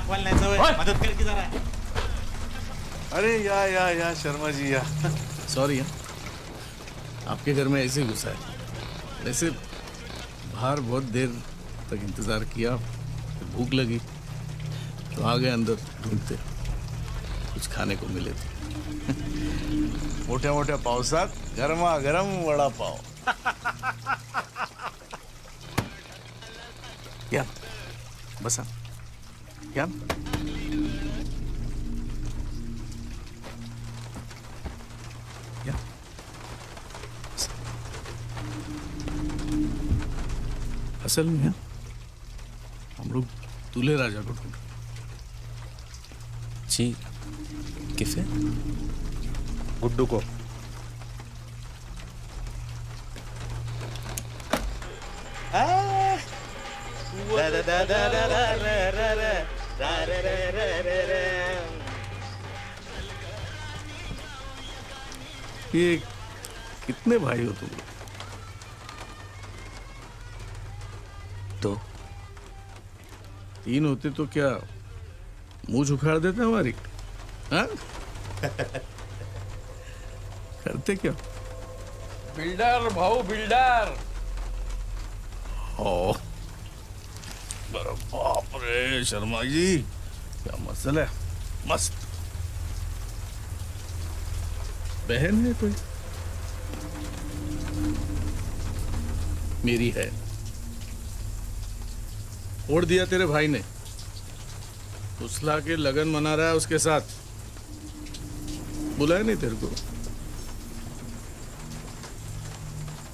दाखवायला नाही सवय मदत कर की जरा अरे या शर्मा जी या सॉरी आपके घर में ऐसे घुसा है वैसे बाहर बहुत देर तक इंतजार किया फिर भूख लगी तो आ गए अंदर ढूंढते कुछ खाने को मिले थे मोठ्या मोठ्या पावसात गरमागरम वडा पाव या बसा या असल में हम लोग दूल्हे राजा को ढूंढ जी किसे गुड्डू को ये कितने भाई हो तुम? दो। तीन होते तो क्या मुंह उखाड़ देते हमारी? हाँ? करते क्या? बिल्डर भाऊ बिल्डर। ओ बाप रे शर्मा जी क्या मसला है मस्त बहन है कोई मेरी है छोड़ दिया तेरे भाई ने उसला के लगन मना रहा है उसके साथ बुलाया नहीं तेरे को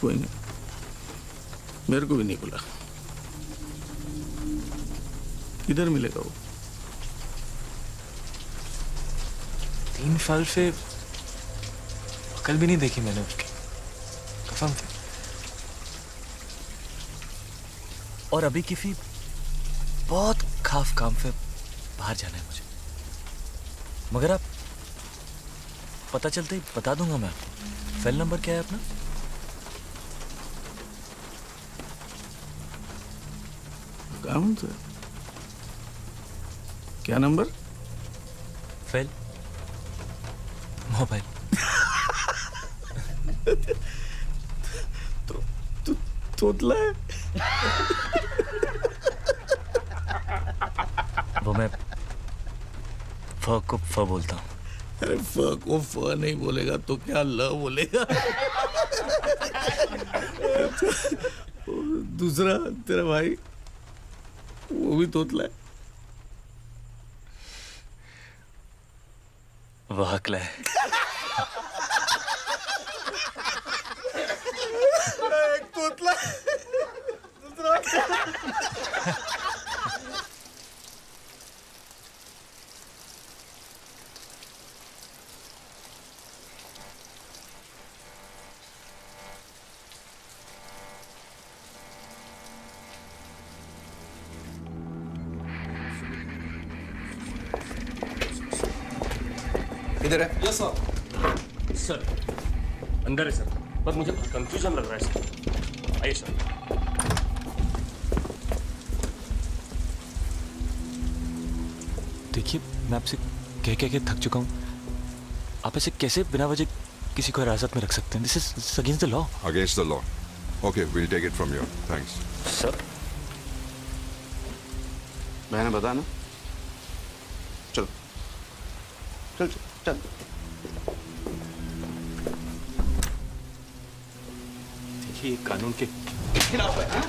कोई नहीं मेरे को भी नहीं बुला किधर मिलेगा वो 3 साल से कल भी नहीं देखी मैंने उसकी कसम से और अभी किसी बहुत खास काम से बाहर जाना है मुझे मगर आप पता चलते ही बता दूंगा मैं आपको सेल नंबर क्या है अपना कौन सा क्या नंबर फेल मोबाइल तो तोतला है वो मैं फ को फ बोलता हूँ अरे फ को फ नहीं बोलेगा तो क्या ल बोलेगा दूसरा तेरा भाई वो भी तोतला है वो हकला है एक तोतला दूसरा इधर है यस सर सर अंदर है सर पर मुझे कंफ्यूजन लग रहा है सर आइए सर देखिए मैं आपसे कह के थक चुका हूँ आप ऐसे कैसे बिना वजह किसी को हिरासत में रख सकते हैं this is against the law against the law okay will take it from you thanks sir मैंने बताया ना चलो चल चल चल देखिए कानून के खिलाफ है हाँ?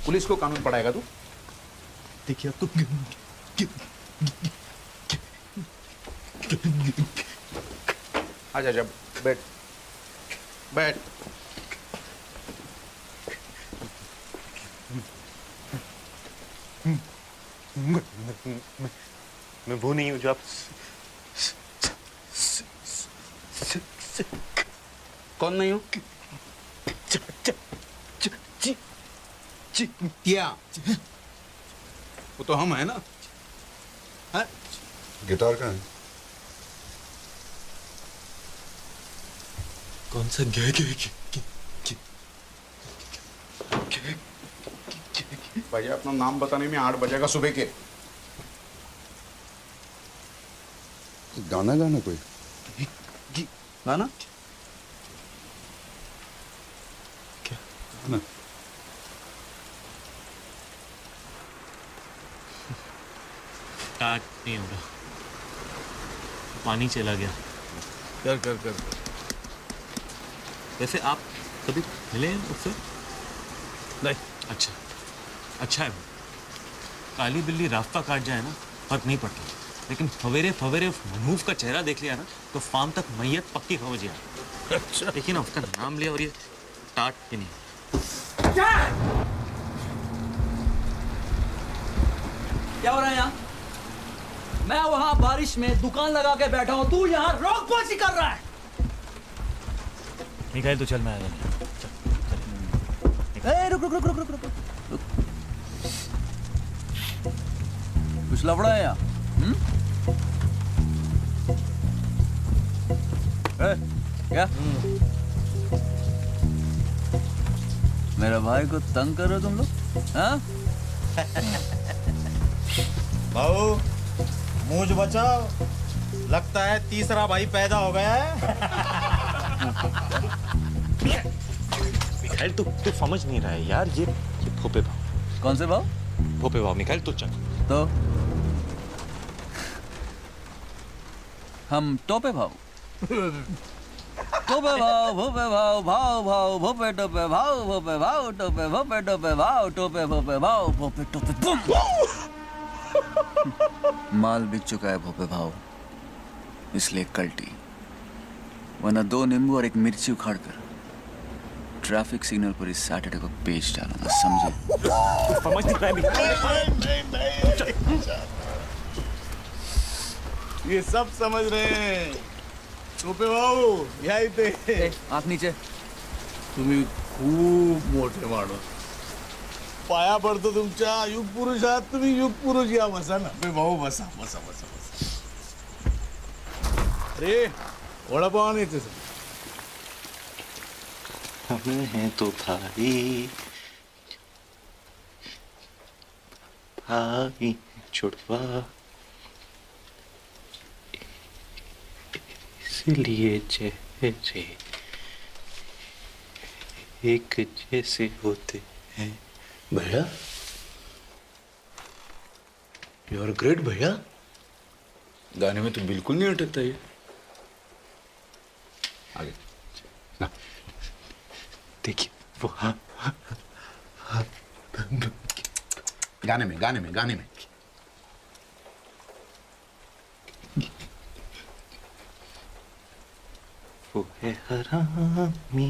पुलिस को कानून पढ़ाएगा तू देखिए तो आजा जा बैठ बैठ मैं वो नहीं हूँ जो आप कौन नहीं हूँ क्या वो तो हम है ना है? गिटार कहाँ है कौन सा गे गे गे भैया अपना नाम बताने में 8 बजेगा सुबह के। गाना गाना कोई गाना क्या ना स्टार्ट नहीं होगा, पानी चला गया। कर कर कर। वैसे आप कभी मिले हैं उससे? नहीं। अच्छा अच्छा है वो। काली बिल्ली रास्ता काट जाए ना फर्क नहीं पड़ता, लेकिन फवेरे फवेरे मनहूफ का चेहरा देख लिया ना तो फार्म तक मैयत पक्की समझ गया। अच्छा देखिए ना, उसका नाम लिया और ये स्टार्ट ही नहीं। क्या हो रहा है यहाँ? मैं वहां बारिश में दुकान लगा के बैठा हूँ, तू यहाँ रोकबाजी कर रहा है। मिखाइल तो चल, मैं आया। रुक रुक रुक रुक रुक रुक। कुछ लफड़ा है यहाँ? क्या? मेरे भाई को तंग कर रहे हो तुम लोग? हाँ? भाऊ मूंछ बचाओ, लगता है तीसरा भाई पैदा हो गया है। मिखाइल तू समझ नहीं रहा है यार, ये भोपे भाव। कौन से भाव? भोपे भाव। मिखाइल तू चल। तो हम टोपे भाव। टोपे भाव, भोपे भाव, भाव भाव, भोपे टोपे भाव, भोपे भाव, टोपे भोपे टोपे भाव, टोपे भोपे भाव, भोपे टोपे बूम। माल बिक चुका है भोपे भाव, इसलिए कल्टी। वरना 2 नींबू और 1 मिर्ची उखाड़ कर ट्रैफिक सिग्नल पर इस सैटरडे को बेच डालूंगा, समझे? समझ नहीं रहा ये सब समझ रहे हैं। टोपे भाऊ यही थे। आँख नीचे। तुम्ही खूप मोठे माणूस, पाया पडतो तुमच्या। युग पुरुष आहात तुम्ही, युग पुरुष। या बसा ना भाऊ, बसा बसा बसा बसा। अरे वडापाव आणायचे सर। हम हैं तो भाई, भाई छुड़वा, इसलिए चेहरे एक जैसे होते हैं। भैया यू आर ग्रेट भैया। गाने में तो बिल्कुल नहीं अटकता ये। आगे ना देखिए वो गाने में गाने में गाने में वो है हरामी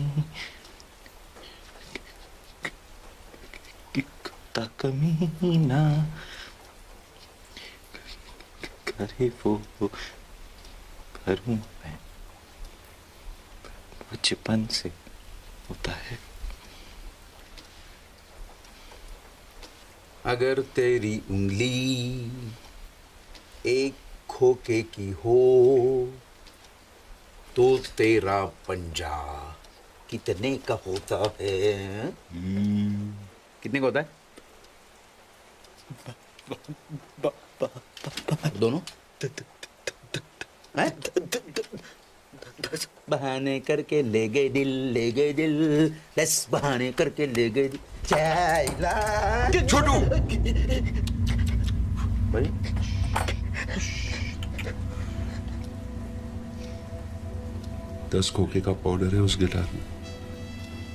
कुत्ता कमीना, करे वो करूं मैं, बचपन से होता है। अगर तेरी उंगली एक खोखे की हो तो तेरा पंजा कितने का होता है? कितने का होता है? दोनों बहाने करके ले गए दिल, ले गए दिल, 10 बहाने करके ले गए दिल। छोटू भाई 10 खोखे का पाउडर है उस गिटार में,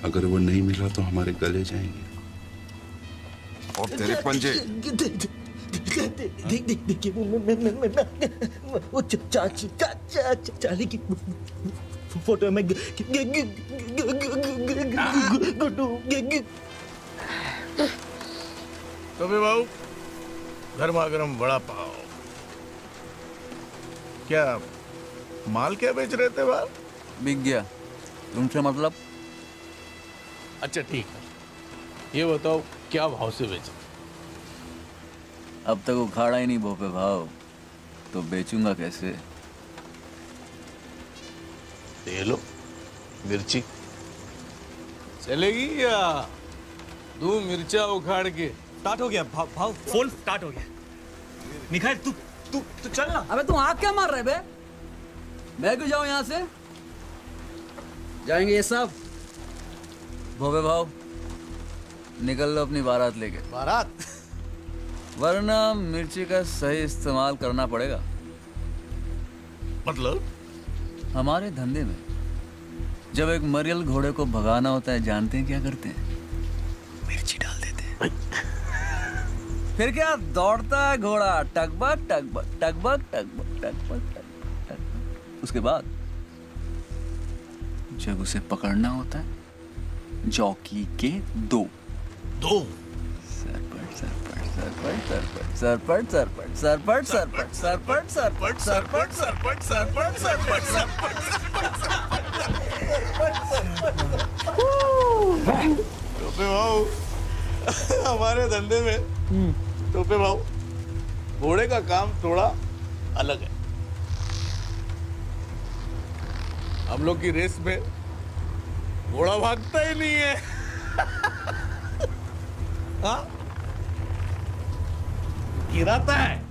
अगर वो नहीं मिला तो हमारे गले जाएंगे। और तेरे पंजे देखिए वो चाची की फोटो में टोपे भाऊ गर्मा गर्म वड़ा पाव। क्या माल क्या बेच रहे थे बाहर? बिक गया। तुमसे मतलब? अच्छा ठीक है, ये बताओ क्या भाव से बेचा? अब तक उखाड़ा ही नहीं भोपे भाव, तो बेचूंगा कैसे? ये लो मिर्ची चलेगी या 2 मिर्चा उखाड़ के स्टार्ट हो गया भाव फोन स्टार्ट हो गया। मिखाइल तू तू तू चल ना। अबे तू आग क्या मार रहा है बे? मैं क्यों जाऊं यहाँ से? जाएंगे ये सब। भोपे भाव निकल लो अपनी बारात लेके। बारात? वरना मिर्ची का सही इस्तेमाल करना पड़ेगा। मतलब? हमारे धंधे में जब एक मरियल घोड़े को भगाना होता है जानते हैं क्या करते हैं? मिर्ची डाल देते हैं। फिर क्या दौड़ता है घोड़ा, टकबक टकबक टकबक टकबक टकबक टकबक। उसके बाद जब उसे पकड़ना होता है जॉकी के दो सरपट सरपट सरपट सरपट सरपट सरपट सरपट सरपट सरपट सरपट सरपट सरपट सरपट सरपट। टोपे भाऊ हमारे धंधे में टोपे भाऊ घोड़े का काम थोड़ा अलग है। हम लोग की रेस में घोड़ा भागता ही नहीं है। हाँ? गिराता है।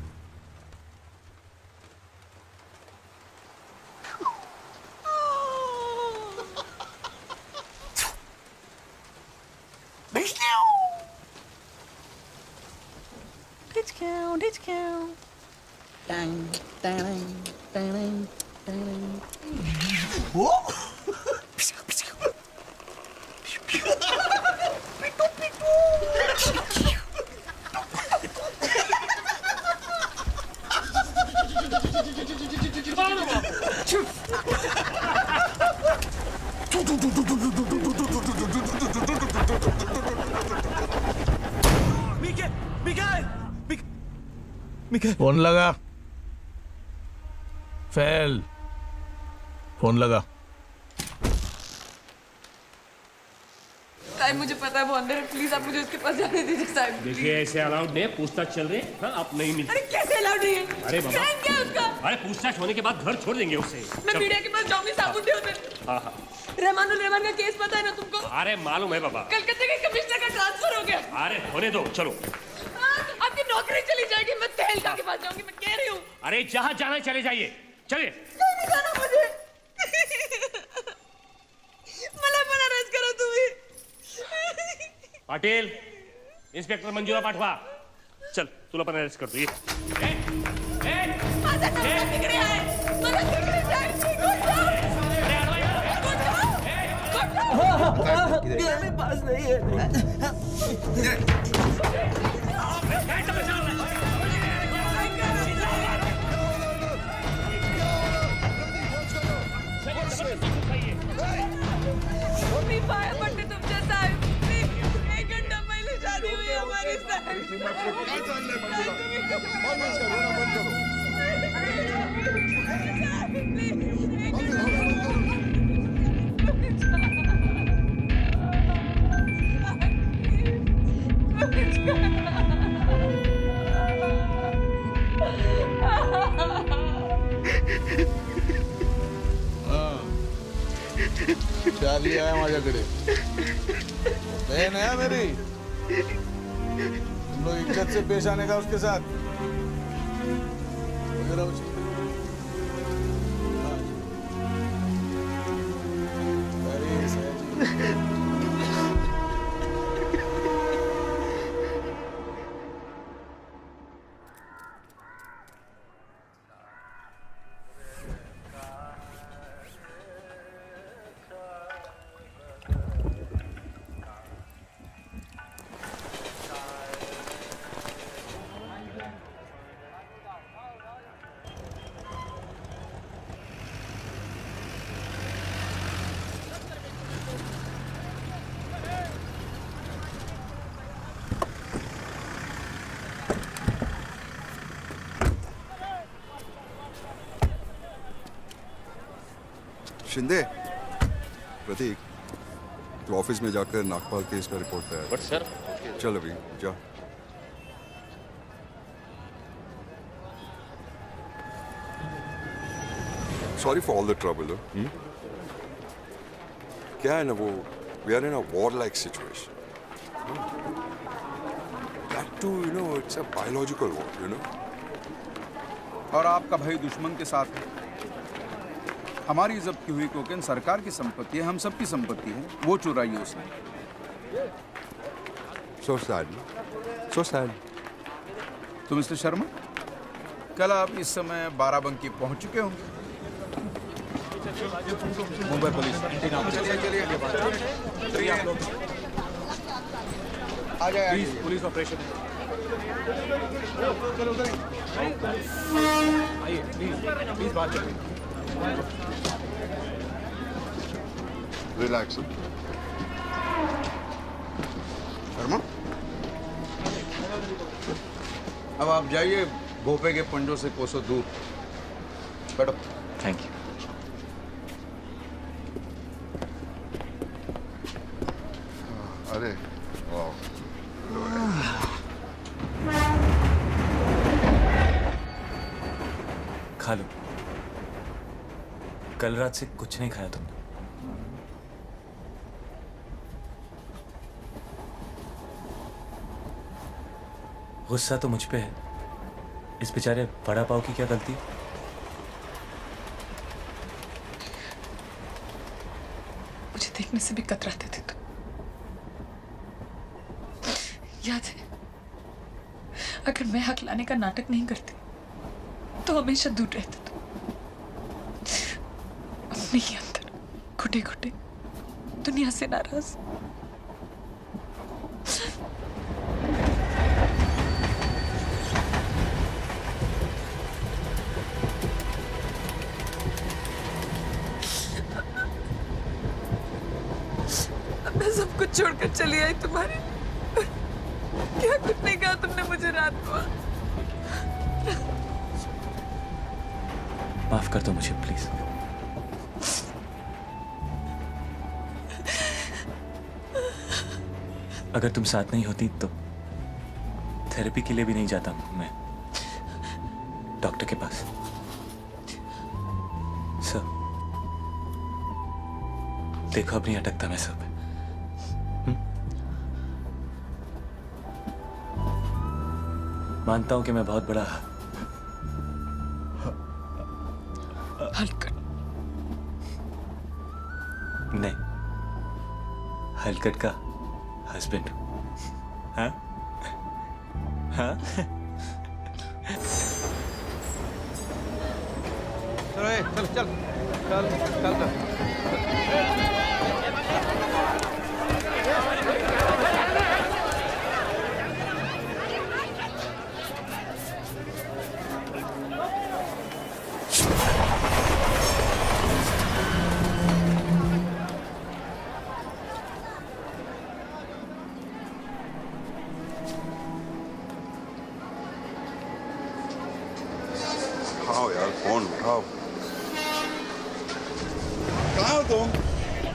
फोन लगा। फेल। फोन लगा। साहब मुझे पता है वो अंदर है, प्लीज आप मुझे उसके पास जाने दीजिए साहब। देखिए ऐसे अलाउड नहीं है, पूछताछ चल रही है। हाँ, आप नहीं मिलते। अरे कैसे अलाउड नहीं है? अरे बाबा। फ्रेंड क्या है उसका? अरे पूछताछ होने के बाद घर छोड़ देंगे उसे। मैं मीडिया के पास जाऊंगी साबुन दे उधर। हाँ हाँ। रहमानुल रहमान का केस पता है ना तुमको? अरे मालूम है बाबा। कलकत्ते के कमिश्नर का ट्रांसफर हो गया। अरे होने दो, चलो। आपकी नौकरी चली जाएगी, मैं तहलका के पास जाऊंगी, मैं कह रही हूँ। अरे जहाँ जाना चले जाइए, चलिए। नहीं जाना मुझे। मला पण अरेस्ट करा तुम्ही। पाटील, इंस्पेक्टर मंजुळा पाठवा। चल, तुला पण अरेस्ट करतो ये। माझा नवरा तिकडे आहे, मला तिकडे जायचं, कुठं जाऊ? ये मेरे पास नहीं है। मी पाया पडते तुमच्या साहेब। एक घंटा पहिले शादी हुई हमारी साहेब। चार्ली आया माझ्याकडे। बहन है मेरी, तुम लोग इज्जत से पेश आने का उसके साथ। शिंदे, प्रतीक, तू ऑफिस में जाकर नागपाल केस का रिपोर्ट तैयार। But sir. चल अभी जा। Sorry for all the trouble. क्या है ना वो, we are in a war like situation. too, you know, it's a biological war, you know. और आपका भाई दुश्मन के साथ है। हमारी जब्त की हुई कोकेन सरकार की संपत्ति है, हम सबकी संपत्ति है। वो चुराई है उसने। So sad, so sad. तो मिस्टर शर्मा, कल आप इस समय बाराबंकी पहुंच चुके होंगे। मुंबई पुलिस। चलिए आप लोग आ जाए। Please police operation. आइए प्लीज बात करिए। Relax. शर्मा, अब आप जाइए भोपे के पंजों से कोसों दूर। बैठो। Thank you. अरे वाह। खा लो। कल रात से कुछ नहीं खाया तुमने। गुस्सा तो मुझ पे है। इस बेचारे बड़ा पाव की क्या गलती? मुझे देखने से भी कतराते थे तुम। याद है, अगर मैं हक लाने का नाटक नहीं करती तो हमेशा दूर रहते तुम। अपने ही अंदर घुटे घुटे दुनिया से नाराज। मैं सब कुछ छोड़कर चली आई तुम्हारे। क्या कुछ नहीं कहा तुमने मुझे रात को। माफ कर दो मुझे प्लीज। अगर तुम साथ नहीं होती तो थेरेपी के लिए भी नहीं जाता मैं डॉक्टर के पास। सर देखो अब नहीं अटकता मैं सब। मानता हूं कि मैं बहुत बड़ा हलकट नहीं हलकट का हस्बैंड। हाँ हाँ चल चल चल चल चल। उठाओ यार, फोन उठाओ। कहाँ हो तुम?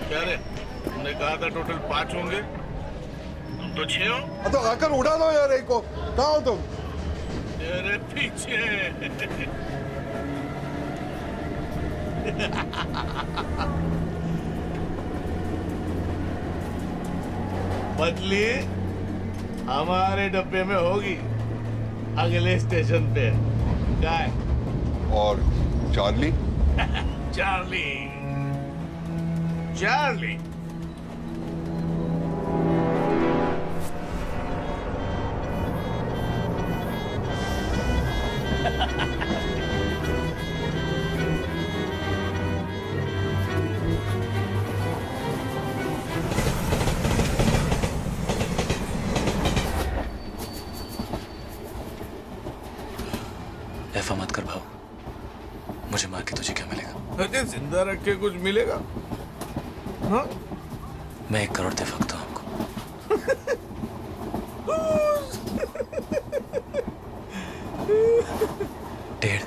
क्या रे, तुमने कहा था टोटल 5 होंगे, तुम तो 6 हो। तो आकर उड़ा दो यार एक को। कहाँ हो तुम? तेरे पीछे। बदली हमारे डब्बे में होगी, अगले स्टेशन पे। काय? और चार्ली? चार्ली चार्ली ऐसा मत कर भाव। मुझे मार के तुझे क्या मिलेगा? अरे जिंदा रख के कुछ मिलेगा? हाँ? मैं 1 करोड़ दे सकता हूँ आपको। 1.5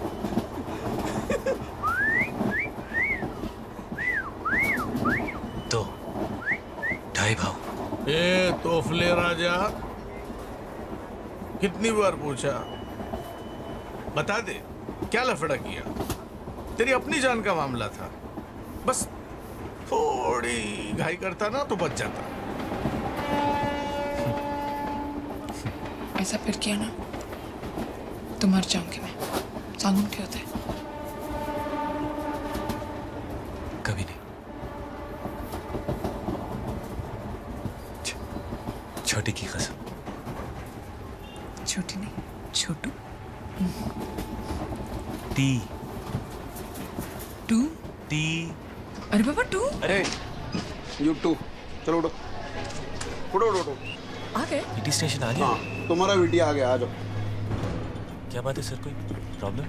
2 2.5 भाव। ए तोफले राजा, कितनी बार पूछा? बता दे क्या लफड़ा किया? तेरी अपनी जान का मामला था, बस थोड़ी घाई करता ना तो बच जाता। ऐसा फिर किया ना तो मर जाऊंगी मैं। सांगुन क्या होता है? कभी नहीं। छोटी की कसम। छोटी नहीं, छोटू। टी टू टी। अरे बाबा टू। अरे यू टू, चलो उठो उठो उठो उठो। आ गए? ईटी स्टेशन आ गया? हाँ, तुम्हारा वीटी आ गया, आ जाओ। क्या बात है सर, कोई प्रॉब्लम?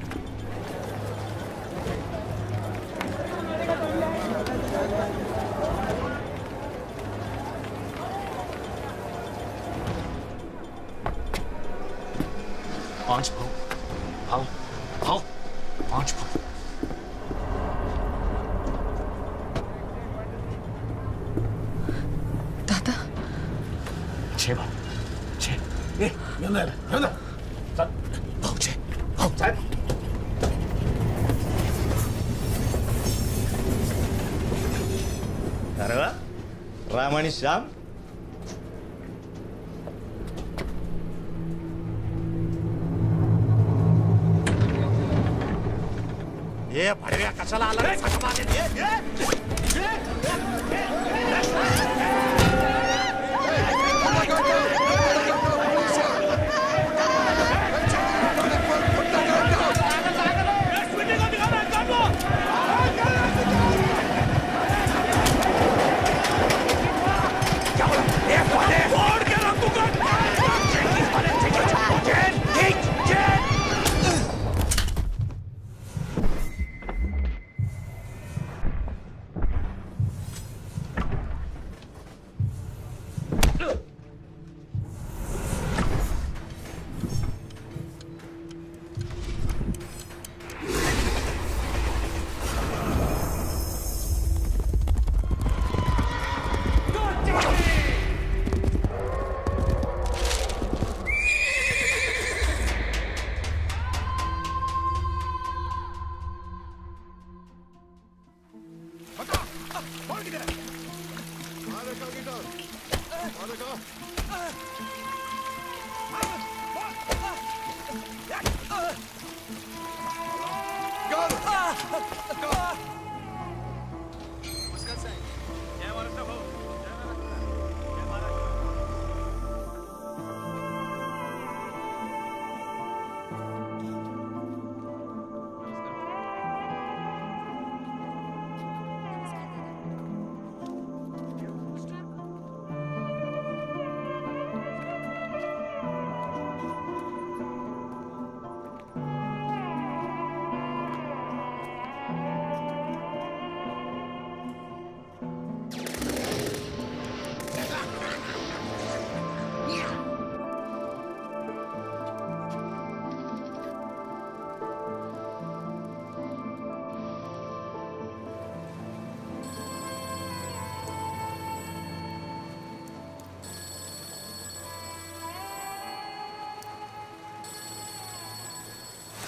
पांच भाव भाव भाव पांच भाव। दादा छह भाव, छह। ए, यंदा सात भाव, छह भाव, सात। अरे वा, राम आणि श्याम. ये भडव्या कशाला आला रे?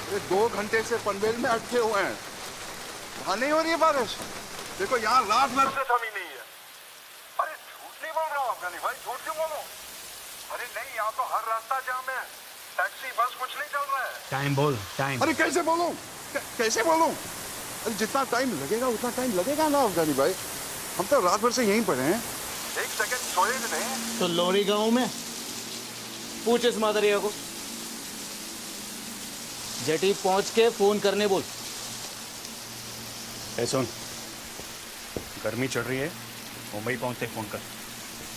ये 2 घंटे से पनवेल में अटके हुए हैं, वहां नहीं हो रही है बारिश। देखो यहाँ रात भर से थमी नहीं है। अरे झूठ नहीं बोल रहा हूँ अफगानी भाई, झूठ क्यों बोलूं? अरे नहीं, यहाँ तो हर रास्ता जाम है, टैक्सी बस कुछ नहीं चल रहा है। टाइम बोल, टाइम। अरे कैसे बोलूं, कैसे बोलूं? अरे जितना टाइम लगेगा उतना टाइम लगेगा ना अफगानी भाई, हम तो रात भर से यहीं पड़े हैं। 1 सेकंड सोए भी नहीं। तो लोरी गांव में पूछ इस मादरिया को, जेटी पहुंच के फोन करने बोल। ए सुन, गर्मी चढ़ रही है, मुंबई पहुंचते फोन कर।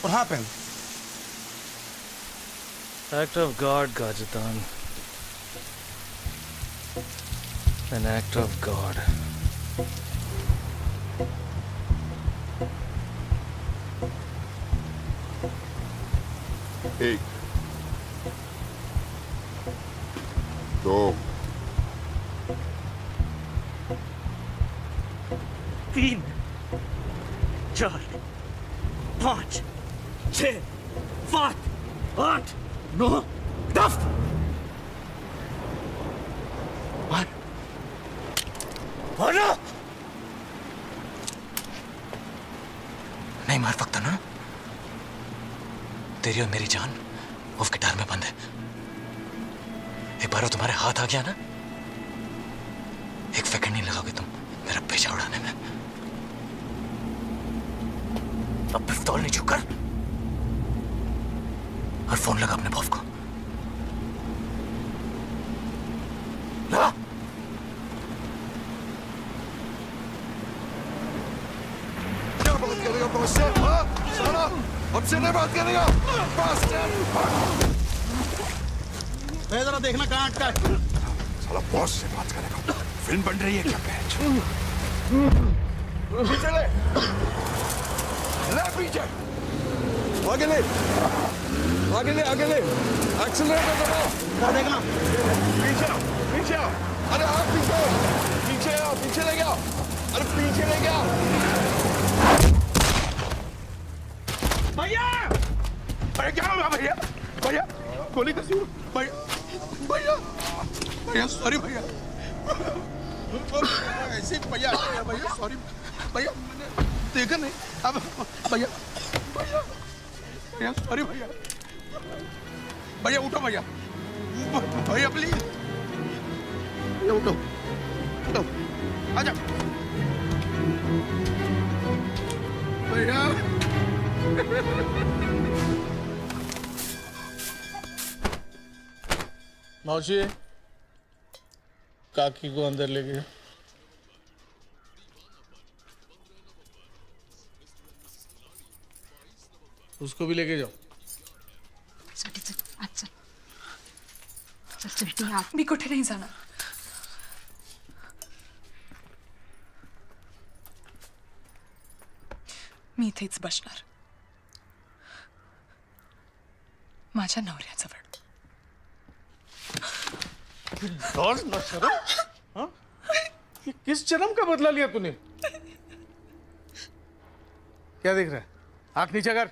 और हाँ पहन। Act of God, Gajetan. An act of God. एक, 2, 3 4 5 6 7 8 9 10 मारो। नहीं मार सकता ना? तेरी और मेरी जान उस गिटार में बंद है। एक बार वो तुम्हारे हाथ आ गया ना, एक सेकंड नहीं लगाओगे तुम मेरा पेचा उड़ाने में। अब पिस्तौल नहीं छूकर और फोन लगा अपने बॉस को। लगा। क्या बात करेगा बॉस से? हाँ? साला हमसे नहीं बात करेगा? जरा देखना कहाँ अटका है। साला बॉस से बात करेगा। फिल्म बन रही है क्या पैच? पीछे ले पीछे, आगे ले आगे ले आगे ले, एक्सीलरेटर दबाओ। देखना पीछे आओ। अरे आप पीछे आओ, पीछे ले गया। अरे पीछे ले गया। भैया भैया क्या होगा भैया? भैया गोली कैसी हुई? भैया भैया भैया सॉरी भैया, ऐसे भैया भैया सॉरी भैया, मैंने देखा नहीं। अब भैया भैया भैया सॉरी भैया, भैया उठो भैया, भैया प्लीज भैया उठो उठो, आजा भैया। मौसी काकी को अंदर ले गए। उसको भी लेके जाओ। चल चल चल चल, मी कुठे नाही जाणार। मी इथेच बसणार माझ्या नवऱ्याजवळ। और न शर्म, हाँ? किस जन्म का बदला लिया तूने? क्या देख रहा है? आंख नीचे कर।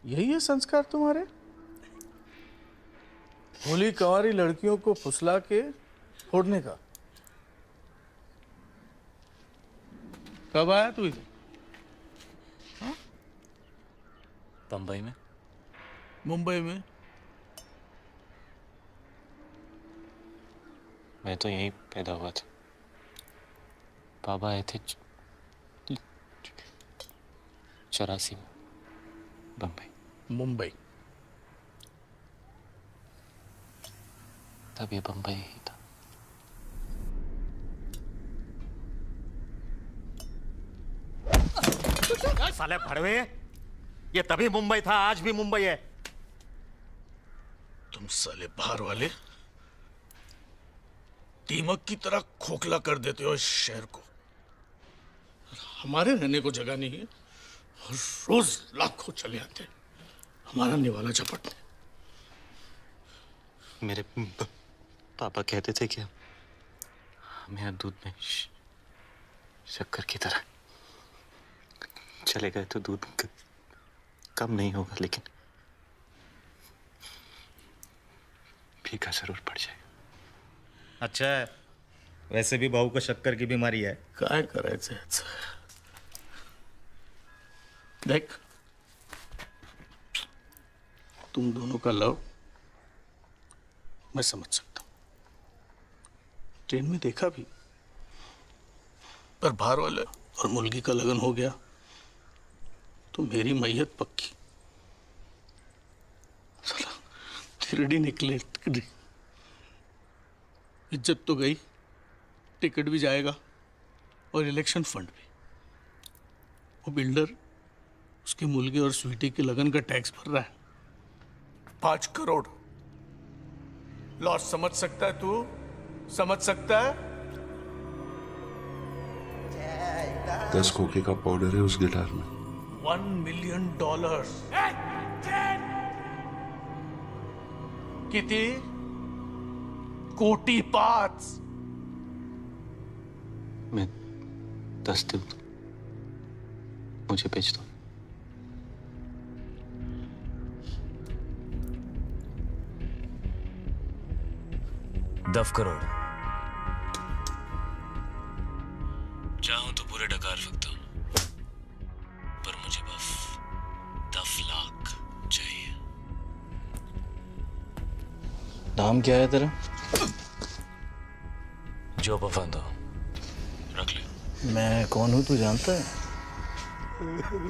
यही है संस्कार तुम्हारे? भोली कंवारी लड़कियों को फुसला के फोड़ने का। कब आया तू इधर? बंबई में। मुंबई में? मैं तो यहीं पैदा हुआ था। बाबा आए थे 84 में बंबई। मुंबई तब ये बंबई ही था। साले भड़वे, ये तभी मुंबई था, आज भी मुंबई है। तुम साले बाहर वाले दीमक की तरह खोखला कर देते हो इस शहर को। हमारे रहने को जगह नहीं है और रोज लाखों चले आते हैं हमारा निवाला झपटने। मेरे पापा कहते थे कि हमें यहाँ दूध में शक्कर की तरह चले गए तो दूध कम नहीं होगा, लेकिन फीका जरूर पड़ जाएगा। अच्छा है, वैसे भी बहू को शक्कर की बीमारी है। काय करायचं याचं? देख, तुम दोनों का लव मैं समझ सकता हूं, ट्रेन में देखा भी, पर बाहर वाले और मुलगी का लगन हो गया तो मेरी मैयत पक्की। साला तिरडी निकले, तिरडी। इज्जत तो गई, टिकट भी जाएगा और इलेक्शन फंड भी। वो बिल्डर उसकी मुलगी और स्वीटी के लगन का टैक्स भर रहा है 5 करोड़। लॉस समझ सकता है तू? समझ सकता है? 10 खोखे का पाउडर है उस गिटार में। $1 मिलियन। किती? कोटी 5। मैं 10 दूं, मुझे बेच दो। $10 करोड़ चाहूं तो पूरे डकार सकता हूं, पर मुझे बस 10 लाख चाहिए। नाम क्या है तेरा? जो पसंद हो रख ले। मैं कौन हूँ तू जानता है?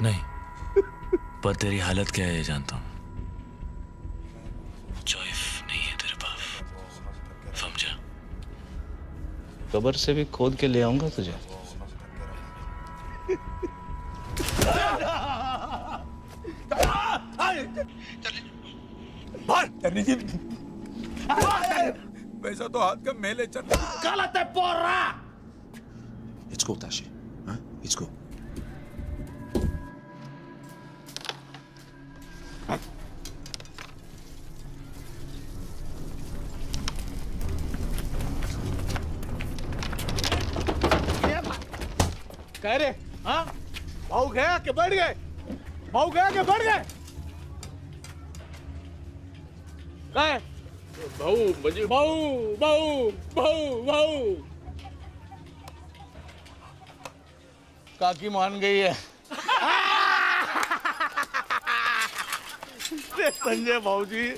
नहीं, पर तेरी हालत क्या है ये जानता हूँ। चॉइस नहीं है तेरे पास, समझा? कब्र से भी खोद के ले आऊंगा तुझे। वैसा तो हाथ का मेले चल गलत है पोरा। Let's go, Tashi. Huh? Let's go. कह रहे हाँ भाऊ गया कि बढ़ गए? भाऊ गया कि बढ़ गए? कहे भाऊ मुझे भाऊ भाऊ भाऊ भाऊ काकी मान गई है। संजय भाऊ जी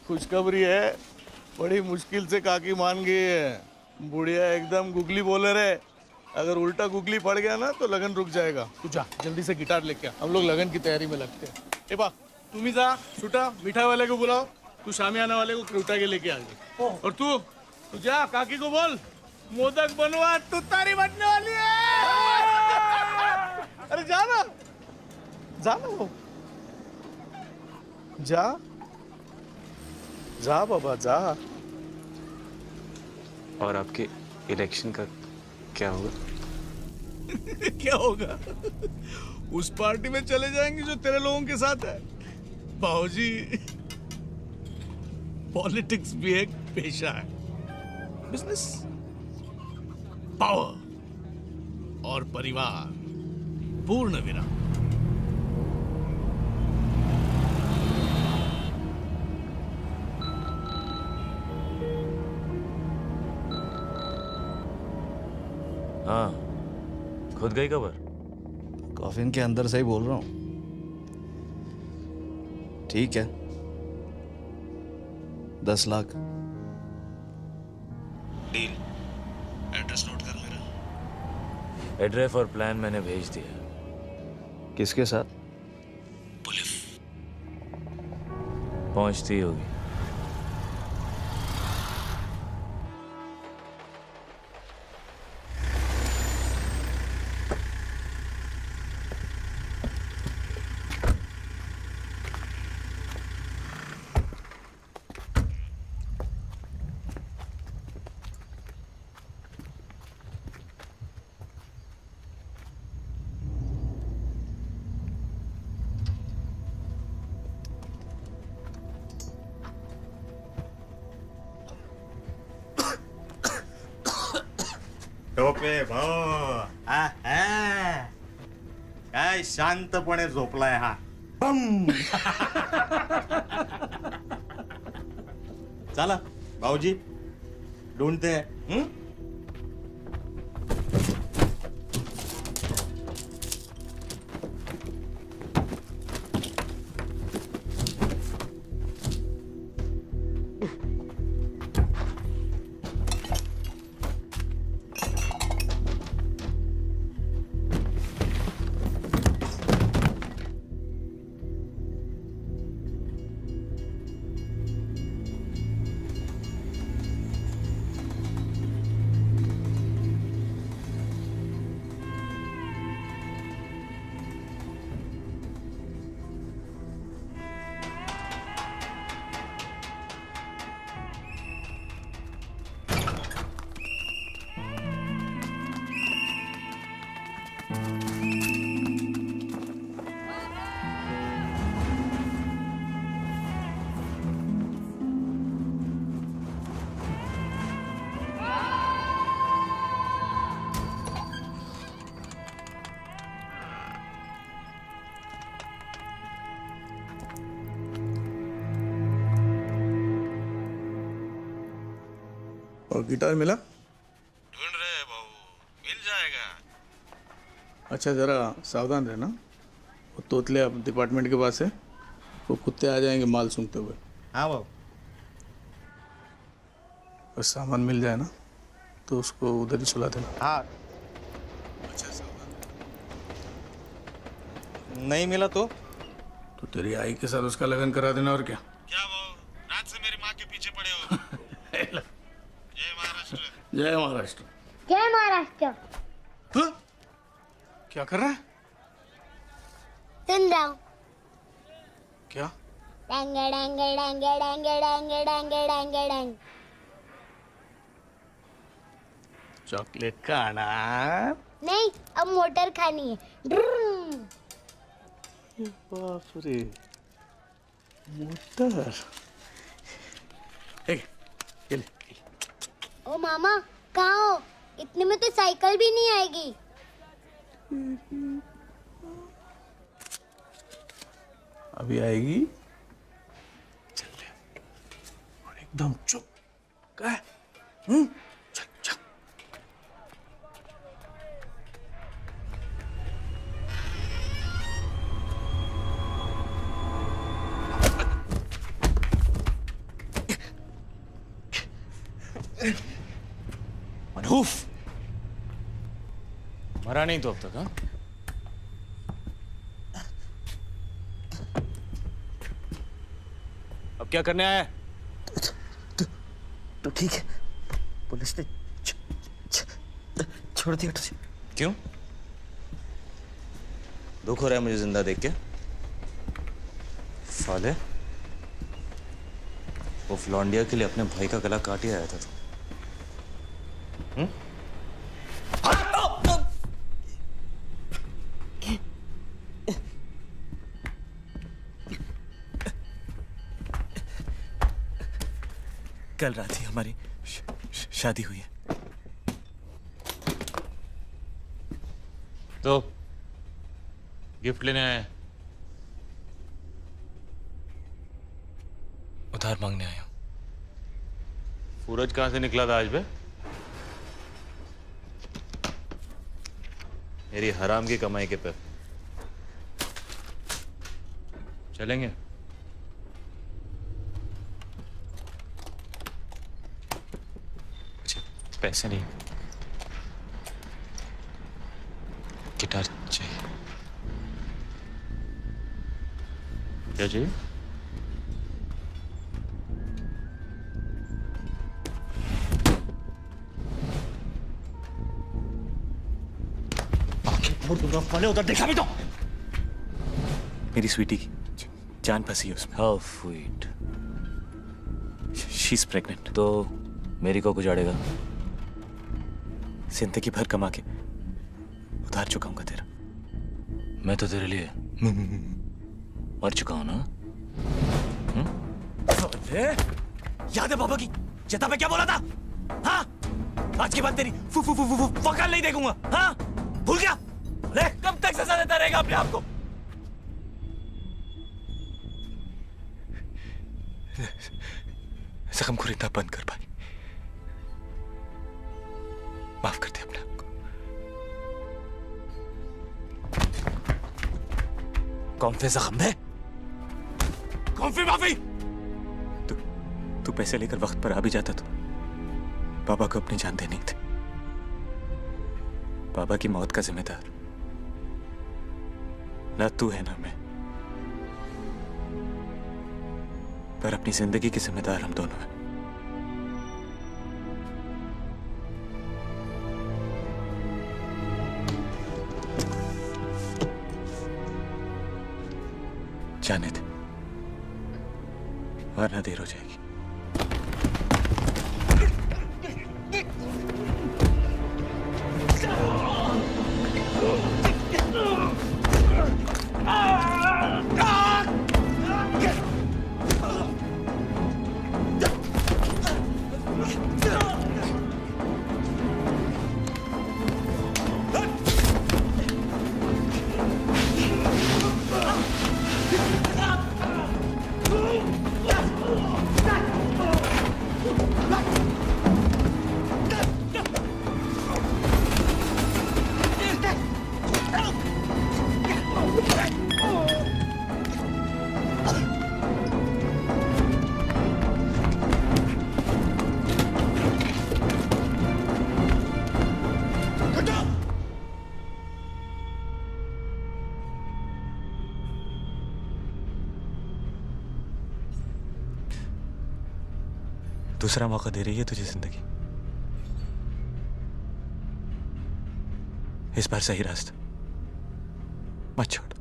खुशखबरी है, बड़ी मुश्किल से काकी मान गई है। बुढ़िया एकदम गुगली बोलर है, अगर उल्टा गुगली पड़ गया ना तो लगन रुक जाएगा। तू जा जल्दी से गिटार लेके आ, हम लोग लगन की तैयारी में लगते हैं। ए बा तुम ही जा, छुटा मिठाई वाले को बुलाओ, तू शामियाना वाले को उठा के लेके आ गई। और तू जा काकी को बोल मोदक बनवा, तू तारी बनने वाली है। अरे जा ना, जा ना वो, जा जा बाबा जा। और आपके इलेक्शन का क्या होगा? क्या होगा? उस पार्टी में चले जाएंगे जो तेरे लोगों के साथ है। बाबूजी पॉलिटिक्स भी एक पेशा है, बिजनेस, पावर और परिवार, पूर्ण विराम। हाँ, खुद गई खबर? कॉफिन के अंदर से ही बोल रहा हूँ। ठीक है, 10 लाख डील। एड्रेस नोट कर मेरा। एड्रेस और प्लान मैंने भेज दिया। किसके साथ? पुलिस पहुंचती होगी। टोपे भाऊ काय शांतपणे झोपलाय हा। बम चला भाऊजी ढूंढते हैं। और गिटार मिला? ढूंढ रहे हैं बाबू, मिल जाएगा। अच्छा जरा सावधान रहना, वो तोतले डिपार्टमेंट के पास है, वो कुत्ते आ जाएंगे माल सूंघते हुए। हाँ बाबू। बस सामान मिल जाए ना तो उसको उधर ही सुला देना। हाँ। अच्छा सामान नहीं मिला तो तेरी आई के साथ उसका लगन करा देना। और क्या? क्या वो रात से मेरी माँ के पीछे पड़े हो? जय महाराष्ट्र। जय महाराष्ट्र। जय महाराष्ट्र। क्या कर रहा है? सुन रहा हूँ। क्या? डेंगे डेंगे डेंगे डेंगे डेंगे डेंगे डेंगे डेंगे। चॉकलेट खाना? नहीं, अब मोटर खानी है। ड्रुम। बाप रे, मोटर। ये ले। ओ मामा, कहाँ हो? इतने में तो साइकिल भी नहीं आएगी। अभी आएगी। चल ले। और एकदम चुप। क्या? चल चल। मनहूफ मरा नहीं तो अब तक? हाँ, अब क्या करने आया? तो ठीक है, पुलिस ने छोड़ दिया तुझे। क्यों? दुख हो रहा है मुझे जिंदा देख के? साले, वो फ्लॉन्डिया के लिए अपने भाई का गला काट ही आया था तू। कल रात ही हमारी शादी हुई है। तो गिफ्ट लेने आए? उधार मांगने आया हूं। सूरज कहां से निकला था आज बे? मेरी हराम की कमाई के पे चलेंगे? पैसे नहीं, गिटार चाहिए। क्या चाहिए? उधर देखा भी तो। मेरी स्वीटी की जान फंसी है उसमें। How sweet. She is pregnant. तो मेरी को गुजारेगा? जिंदगी भर कमा के उधार चुकाऊंगा तेरा। मैं तो तेरे लिए मर चुका हूं ना। याद है बाबा की चेता पे क्या बोला था? हाँ, आज के बाद तेरी फू फू फू फू वकाल नहीं देखूंगा। हाँ, भूल गया? ले, कब तक सजा देता रहेगा अपने आप को? जख्म को इतना बंद कर पाई। माफ कर दे अपने आप को। कौन से जख्म है? कौन सी माफी? तू पैसे लेकर वक्त पर आ भी जाता तो बाबा को अपनी जान देनी थी। बाबा की मौत का जिम्मेदार ना तू है ना मैं, पर अपनी जिंदगी के जिम्मेदार हम दोनों हैं। जाने दे, वरना देर हो जाएगी। दूसरा मौका दे रही है तुझे जिंदगी। इस बार सही रास्ता मत छोड़।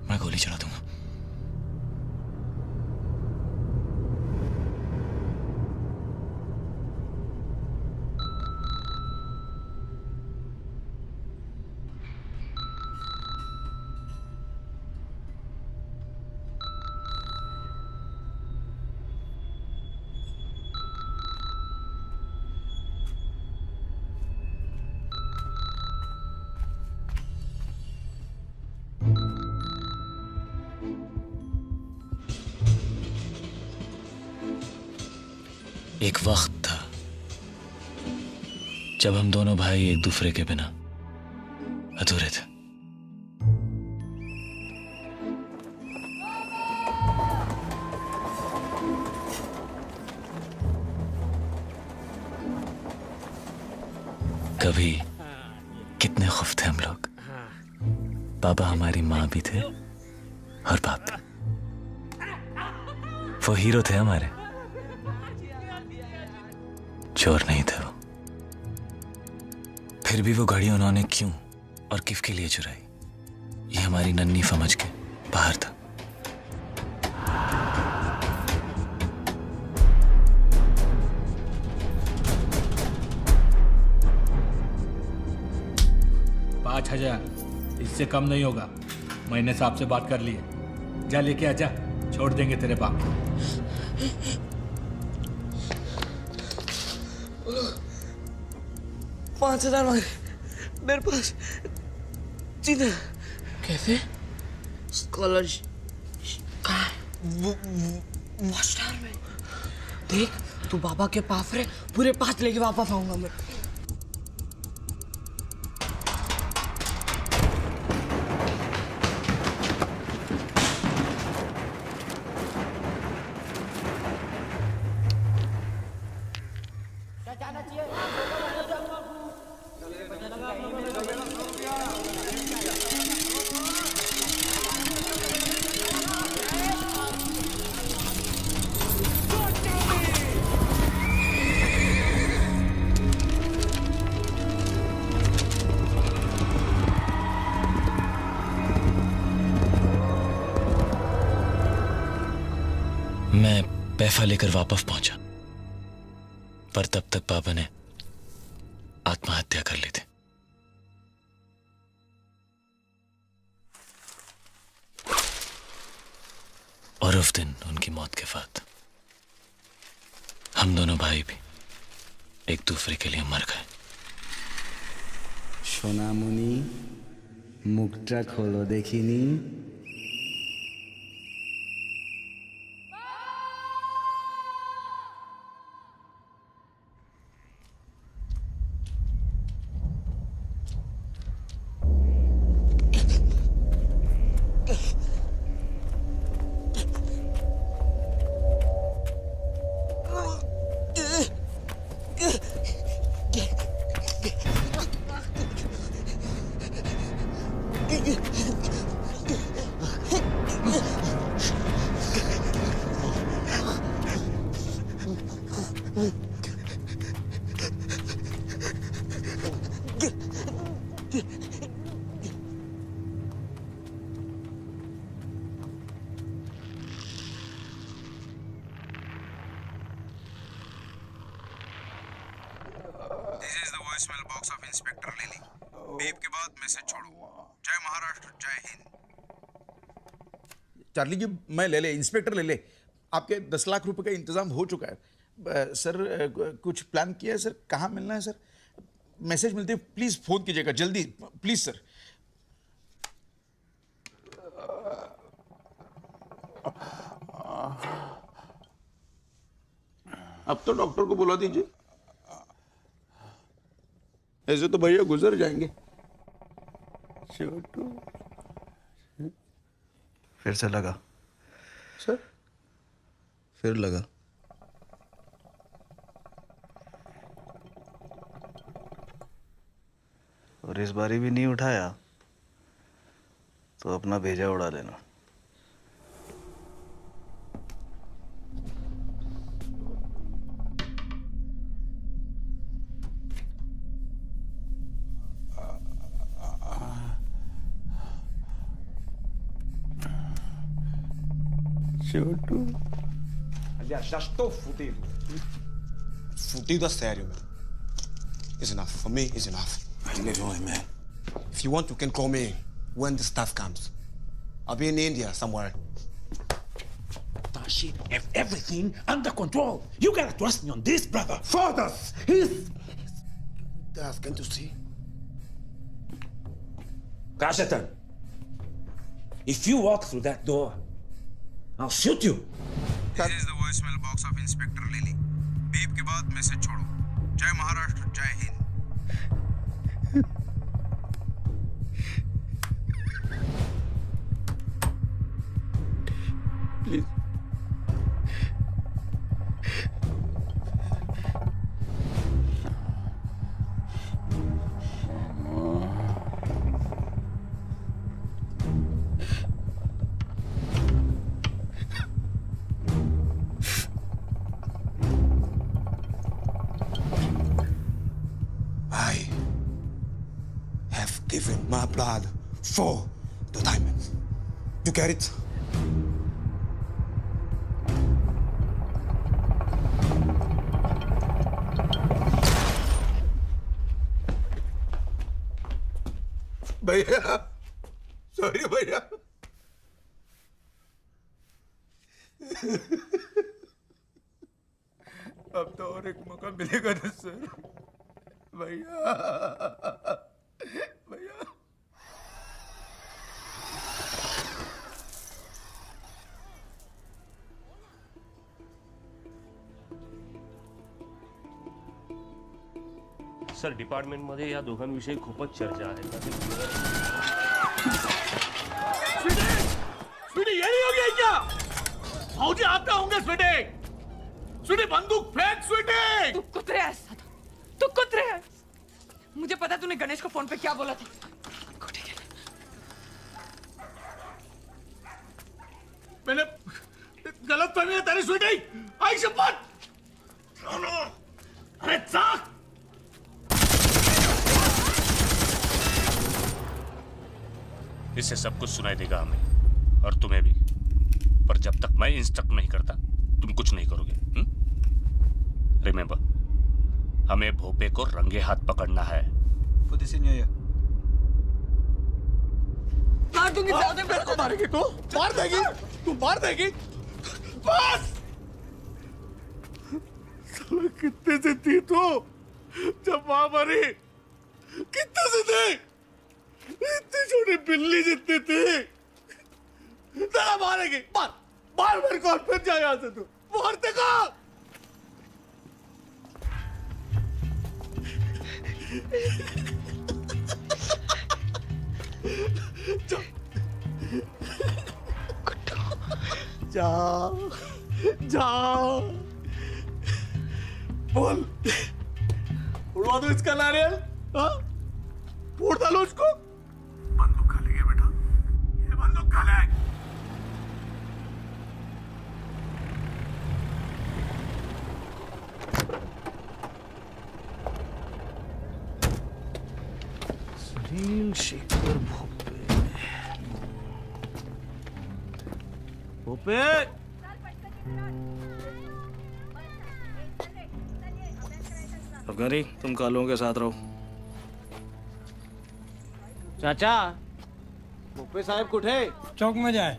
मैं गोली चला दूंगा। एक वक्त था जब हम दोनों भाई एक दूसरे के बिना अधूरे थे। कभी कितने खुश थे हम लोग। बाबा हमारी माँ भी थे और बाप भी। वो हीरो थे हमारे, चोर नहीं थे वो। फिर भी वो घड़ी उन्होंने क्यों और किस के लिए चुराई, ये हमारी नन्ही समझ के बाहर था। $5,000 इससे कम नहीं होगा। मैंने साहब से बात कर ली है। जा लेके आजा, छोड़ देंगे तेरे बाप को। $5,000 मांगे मेरे पास जीना। कैसे? स्कॉलरशिप मास्टर में देख, तू बाबा के पास रहे, पूरे 5 लेके वापस आऊंगा मैं। मैं पैसा लेकर वापस पहुंचा, पर तब तक बाबा ने आत्महत्या कर ली थी। और उस दिन उनकी मौत के बाद हम दोनों भाई भी एक दूसरे के लिए मर गए। সোনামণি মুখটা খোলো দেখিনি। This is the voicemail box of inspector lily. Beep के बाद मैसेज छोड़ो। जय महाराष्ट्र, जय हिंद। चार्ली जी, मैं ले ले, इंस्पेक्टर ले ले। आपके 10 लाख रुपए का इंतजाम हो चुका है। सर कुछ प्लान किया है सर? कहाँ मिलना है सर? मैसेज मिलते प्लीज फोन कीजिएगा जल्दी, प्लीज सर। अब तो डॉक्टर को बुला दीजिए, ऐसे तो भैया गुजर जाएंगे। छोटू फिर से लगा सर, फिर लगा। और इस बारी भी नहीं उठाया तो अपना भेजा उड़ा लेना। छोटू Aliás, já estou fudido. Fudido a sério, man. It's enough. For me, it's enough. Leave him away, man. If you want, you can call me when the stuff comes. I'll be in India somewhere. Tashi, have everything under control. You gotta trust me on this, brother. Fathers, he's... That's going to see. Kashatan, if you walk through that door, I'll shoot you. This is the voicemail box of Inspector Lily. Beep के बाद message छोड़ो. जय महाराष्ट्र, जय Hind. Please. I have given my blood for the diamond. You get it? भैया sorry भैया अब तो और एक मौका मिलेगा ना सर भैया भैया सर डिपार्टमेंटमध्ये या दोघांविषयी खूपच चर्चा आहे. स्वीटी ये नहीं हो गया क्या? भाऊजी आते होंगे स्वीटी. स्वीटी बंदूक फेंक स्वीटी. तू कुतरे है सदा. तू कुतरे है. मुझे पता तूने गणेश को फोन पे क्या बोला था. मैंने गलत फहमी है तेरी स्वीटी. आई शपथ. अरे चाक. इससे सब कुछ सुनाई देगा हमें और तुम्हें भी. पर जब तक मैं इंस्ट्रक्ट नहीं करता तुम कुछ नहीं करोगे. रिमेंबर, हमें भोपे को रंगे हाथ पकड़ना है. मार दूंगी. मेरे को मारेगी तू. मार देगी. तू मार देगी. बस. साला कितने से थी तू जब मां मरी? कितने से थे? इतनी छोटी बिल्ली जितनी थी. तेरा मारेगी. मार मार मेरे को. फिर जा यहां से. तू मारते का. जा जा बोल. उड़वा दो इसका नारियल. हाँ फोड़ डालो उसको. बंदूक खा लेंगे बेटा. ये बंदूक खा ले. सुनील शेखर भोपे. भोपे अफगानी तुम कालों के साथ रहो. चाचा भोपे साहेब कुठे? चौक में जाए.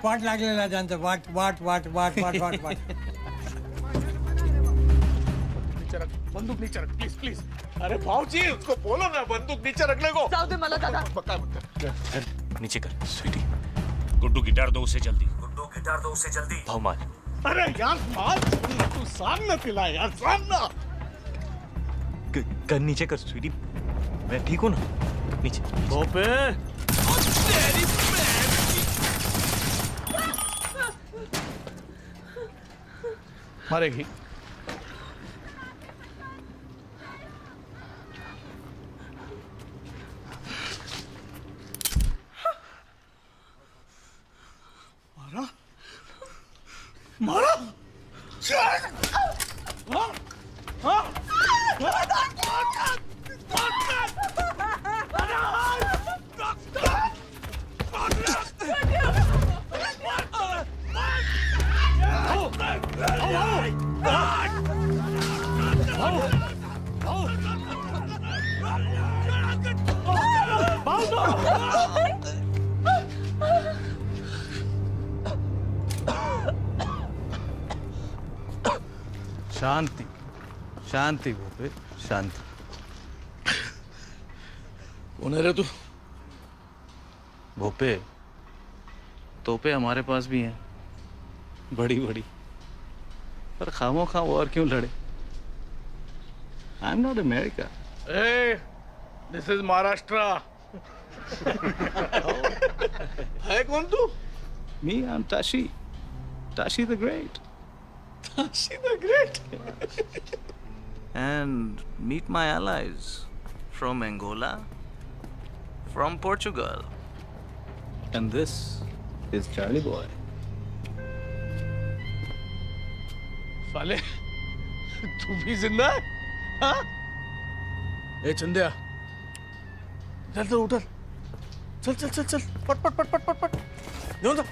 वाट लागलेला त्यांचं. वाट वाट वाट वाट वाट वाट वाट. नीचे रख. बंदूक नीचे रख प्लीज प्लीज. अरे भाऊजी उसको बोलो ना बंदूक नीचे रखने को. जाऊ दे मला दादा. नीचे कर स्वीटी. गुड्डू गिटार दो उसे जल्दी. गुड्डू गिटार दो उसे जल्दी. भाव मार. अरे यार मार. तू सामने पिला यार. सामने कर. नीचे कर स्वीटी. मैं ठीक हूँ ना. नीचे. भोपे मारेगी. मारा मारा. हाँ शांति शांति भूपे शांति। कौन है रे तू? भूपे तोपे हमारे पास भी हैं, बड़ी बड़ी, पर खामो खा और क्यों लड़े? I am not America. ए, दिस इज महाराष्ट्र। है कौन तू? मी I am Tashi, Tashi the great. Tashi the great. And meet my allies from Angola, from Portugal, and this is Charlie Boy. साले, तू भी जिंदा है? हाँ? ए चंदिया, चल तो उठल, चल चल चल चल, पट पट पट पट पट पट, यूं जा।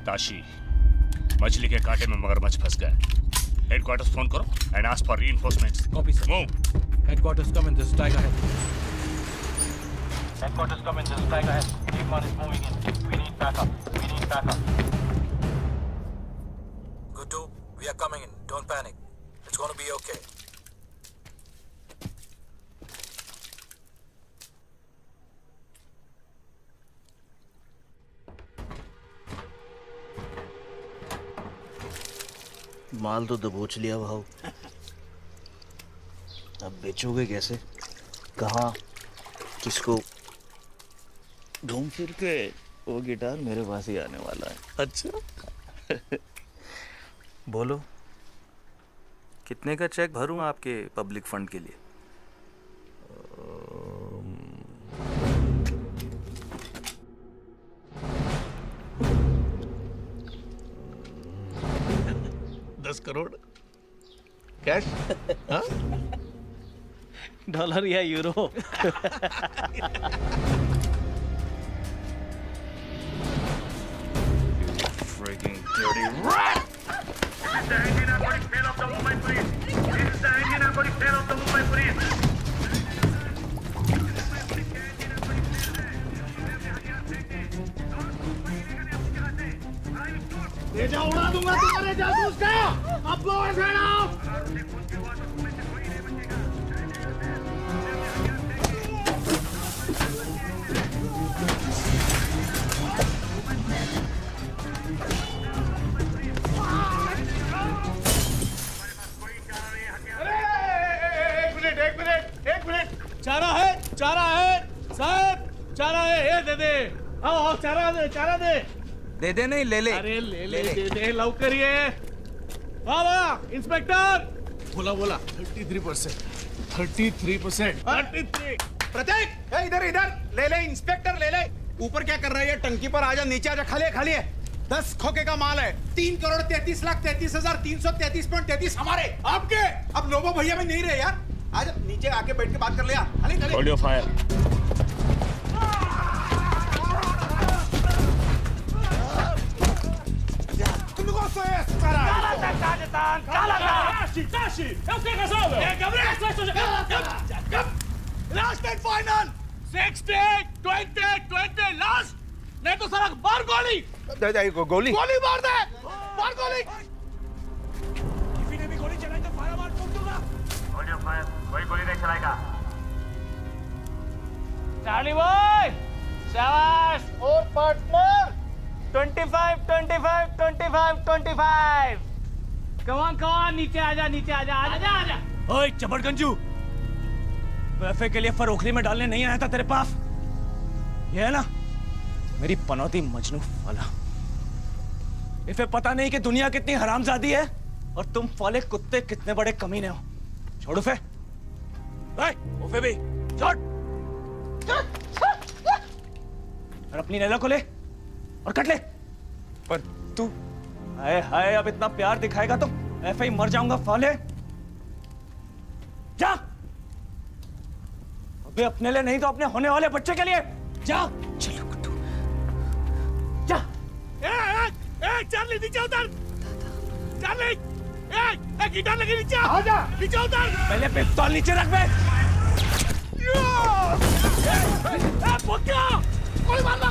ताशी, मछली के कांटे में मगरमच्छ फंस गया। हेडक्वार्टर्स फोन करो and ask for reinforcements. Copy sir. Move. Headquarters come in, this is Tiger Head. Headquarters come in, this is Tiger Head. Team 1 is moving in. We need backup. We need backup. Good, we are coming in. Don't panic. It's going to be okay. माल तो दबोच लिया भाव, अब बेचोगे कैसे? कहाँ? किसको? घूम फिर के वो गिटार मेरे पास ही आने वाला है। अच्छा। बोलो, कितने का चेक भरूं आपके पब्लिक फंड के लिए? 10 करोड़ कैश? हाँ? डॉलर या euro? Freaking dirty rat! This is the engine narcotic tail of the Mumbai police. This is the engine narcotic tail of the Mumbai police. ले जाओ, उड़ा दूंगा तुम्हारे जासूस का। अब लो ऐसे ना। एक मिनट, चारा है साहब, चारा है, ये दे दे। आओ चारा दे। दे दे नहीं, ले ले। अरे ले दे दे, लवकर ये। वाह इंस्पेक्टर। बोला 33%। 33%। प्रतीक, इधर ले ले इंस्पेक्टर ले ले। ऊपर क्या कर रहा है ये? टंकी पर आजा, नीचे आजा, खाली है। 10 खोखे का माल है। 3,33,33,333.33 हमारे, आपके। अब लोबो भैया में नहीं रहे यार। आज नीचे आके बैठ के बात कर लिया। Hold your fire. Tashi! Eu fiquei casado! Last and final! 60, 20, last! नहीं तो सारा मार गोली! गोली मार दे! मार गोली! किसी ने भी गोली चलाई तो फायर मार ठोक दूंगा! Hold your fire. कोई गोली नहीं चलाएगा। Charlie boy! शाबाश! और पार्टनर! 25. Come on, नीचे आजा। ओए चबड़गंजू, वैफे के लिए फरोखरी में डालने नहीं आया था तेरे पास। ये है ना मेरी पनौती मजनू वाला। इसे पता नहीं कि दुनिया कितनी हरामजादी है और तुम वाले कुत्ते कितने बड़े कमीने हो। छोड़ उफे। उफे भी छोड़। और अपनी नैला को ले और कट ले। पर तू हाय अब इतना प्यार दिखाएगा तो ऐसे ही मर जाऊंगा फाले। जा अबे, अपने लिए नहीं तो अपने होने वाले बच्चे के लिए जा। चलो कुट्टू जा। चार्ली नीचे उतर। चार्ली गिटार लगी नीचे उतर। पहले पिस्तौल नीचे रख बे। गोली मार लो।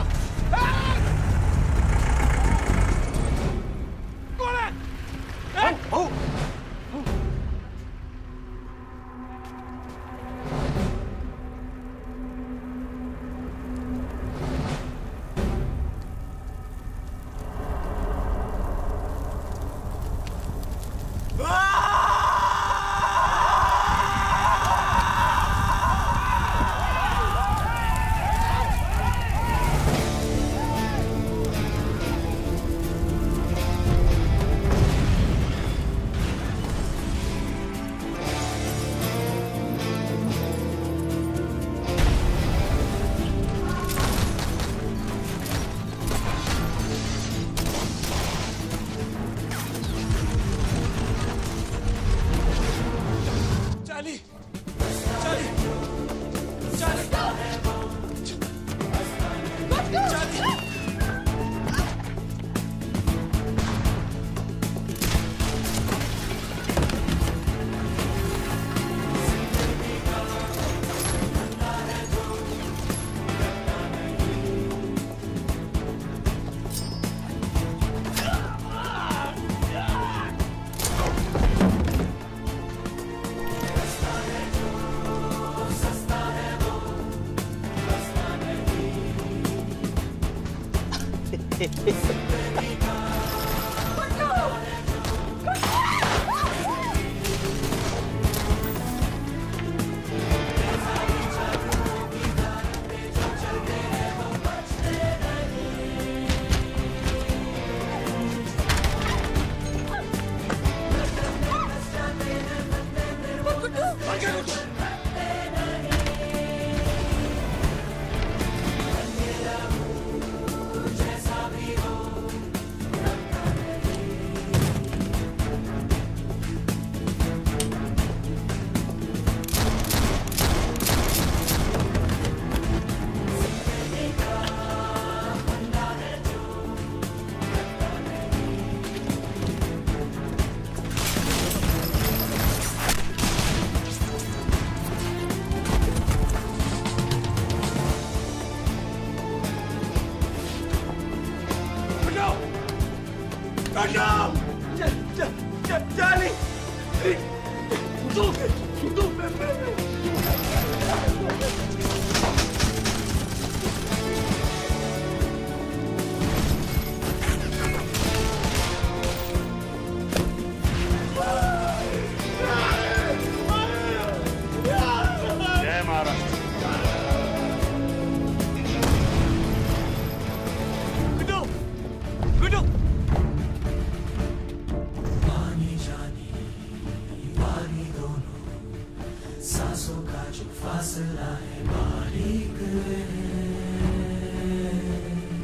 जय महाराष्ट्र।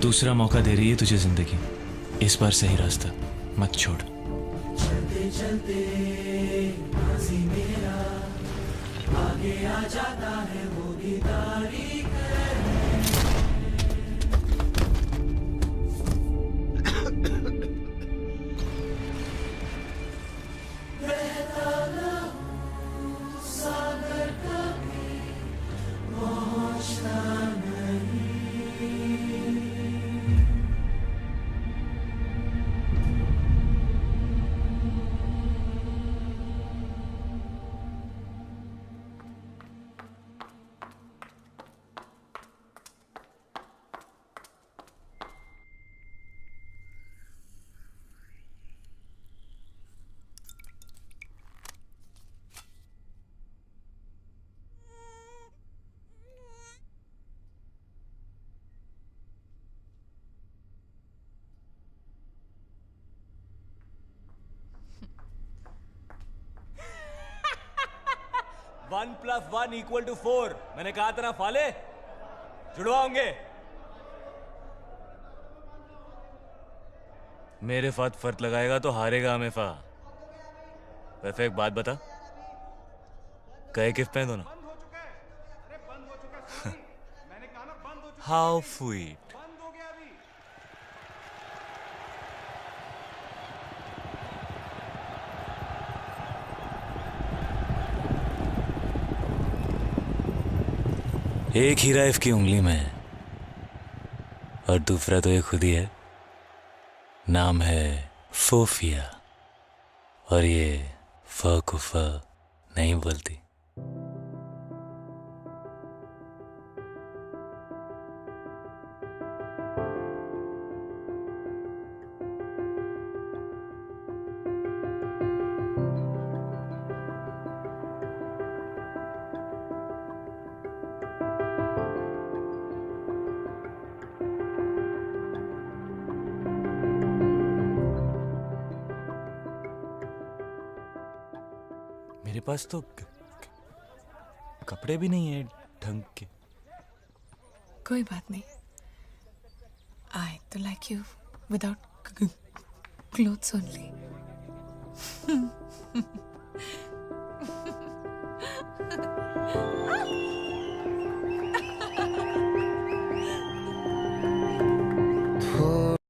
दूसरा मौका दे रही है तुझे जिंदगी, इस बार सही रास्ता मत छोड़। चलते चलते माजी मेरा आगे आ जाता है वो भी तारीख बहता ना सागर कभी पहुंचता नहीं। One plus one equal two 4। मैंने कहा था ना फाले, जुड़वाओगे। मेरे फात फर्क लगाएगा तो हारेगा हमेफा। वैसे एक बात बता, कहे किफ पे दोनों? How sweet. एक हीरा इफ की उंगली में है और दूसरा तो ये खुद ही है। नाम है फोफिया और ये फ को फ नहीं बोलती। मेरे पास तो कपड़े भी नहीं है ढंग के। कोई बात नहीं, आई तो like you without clothes only.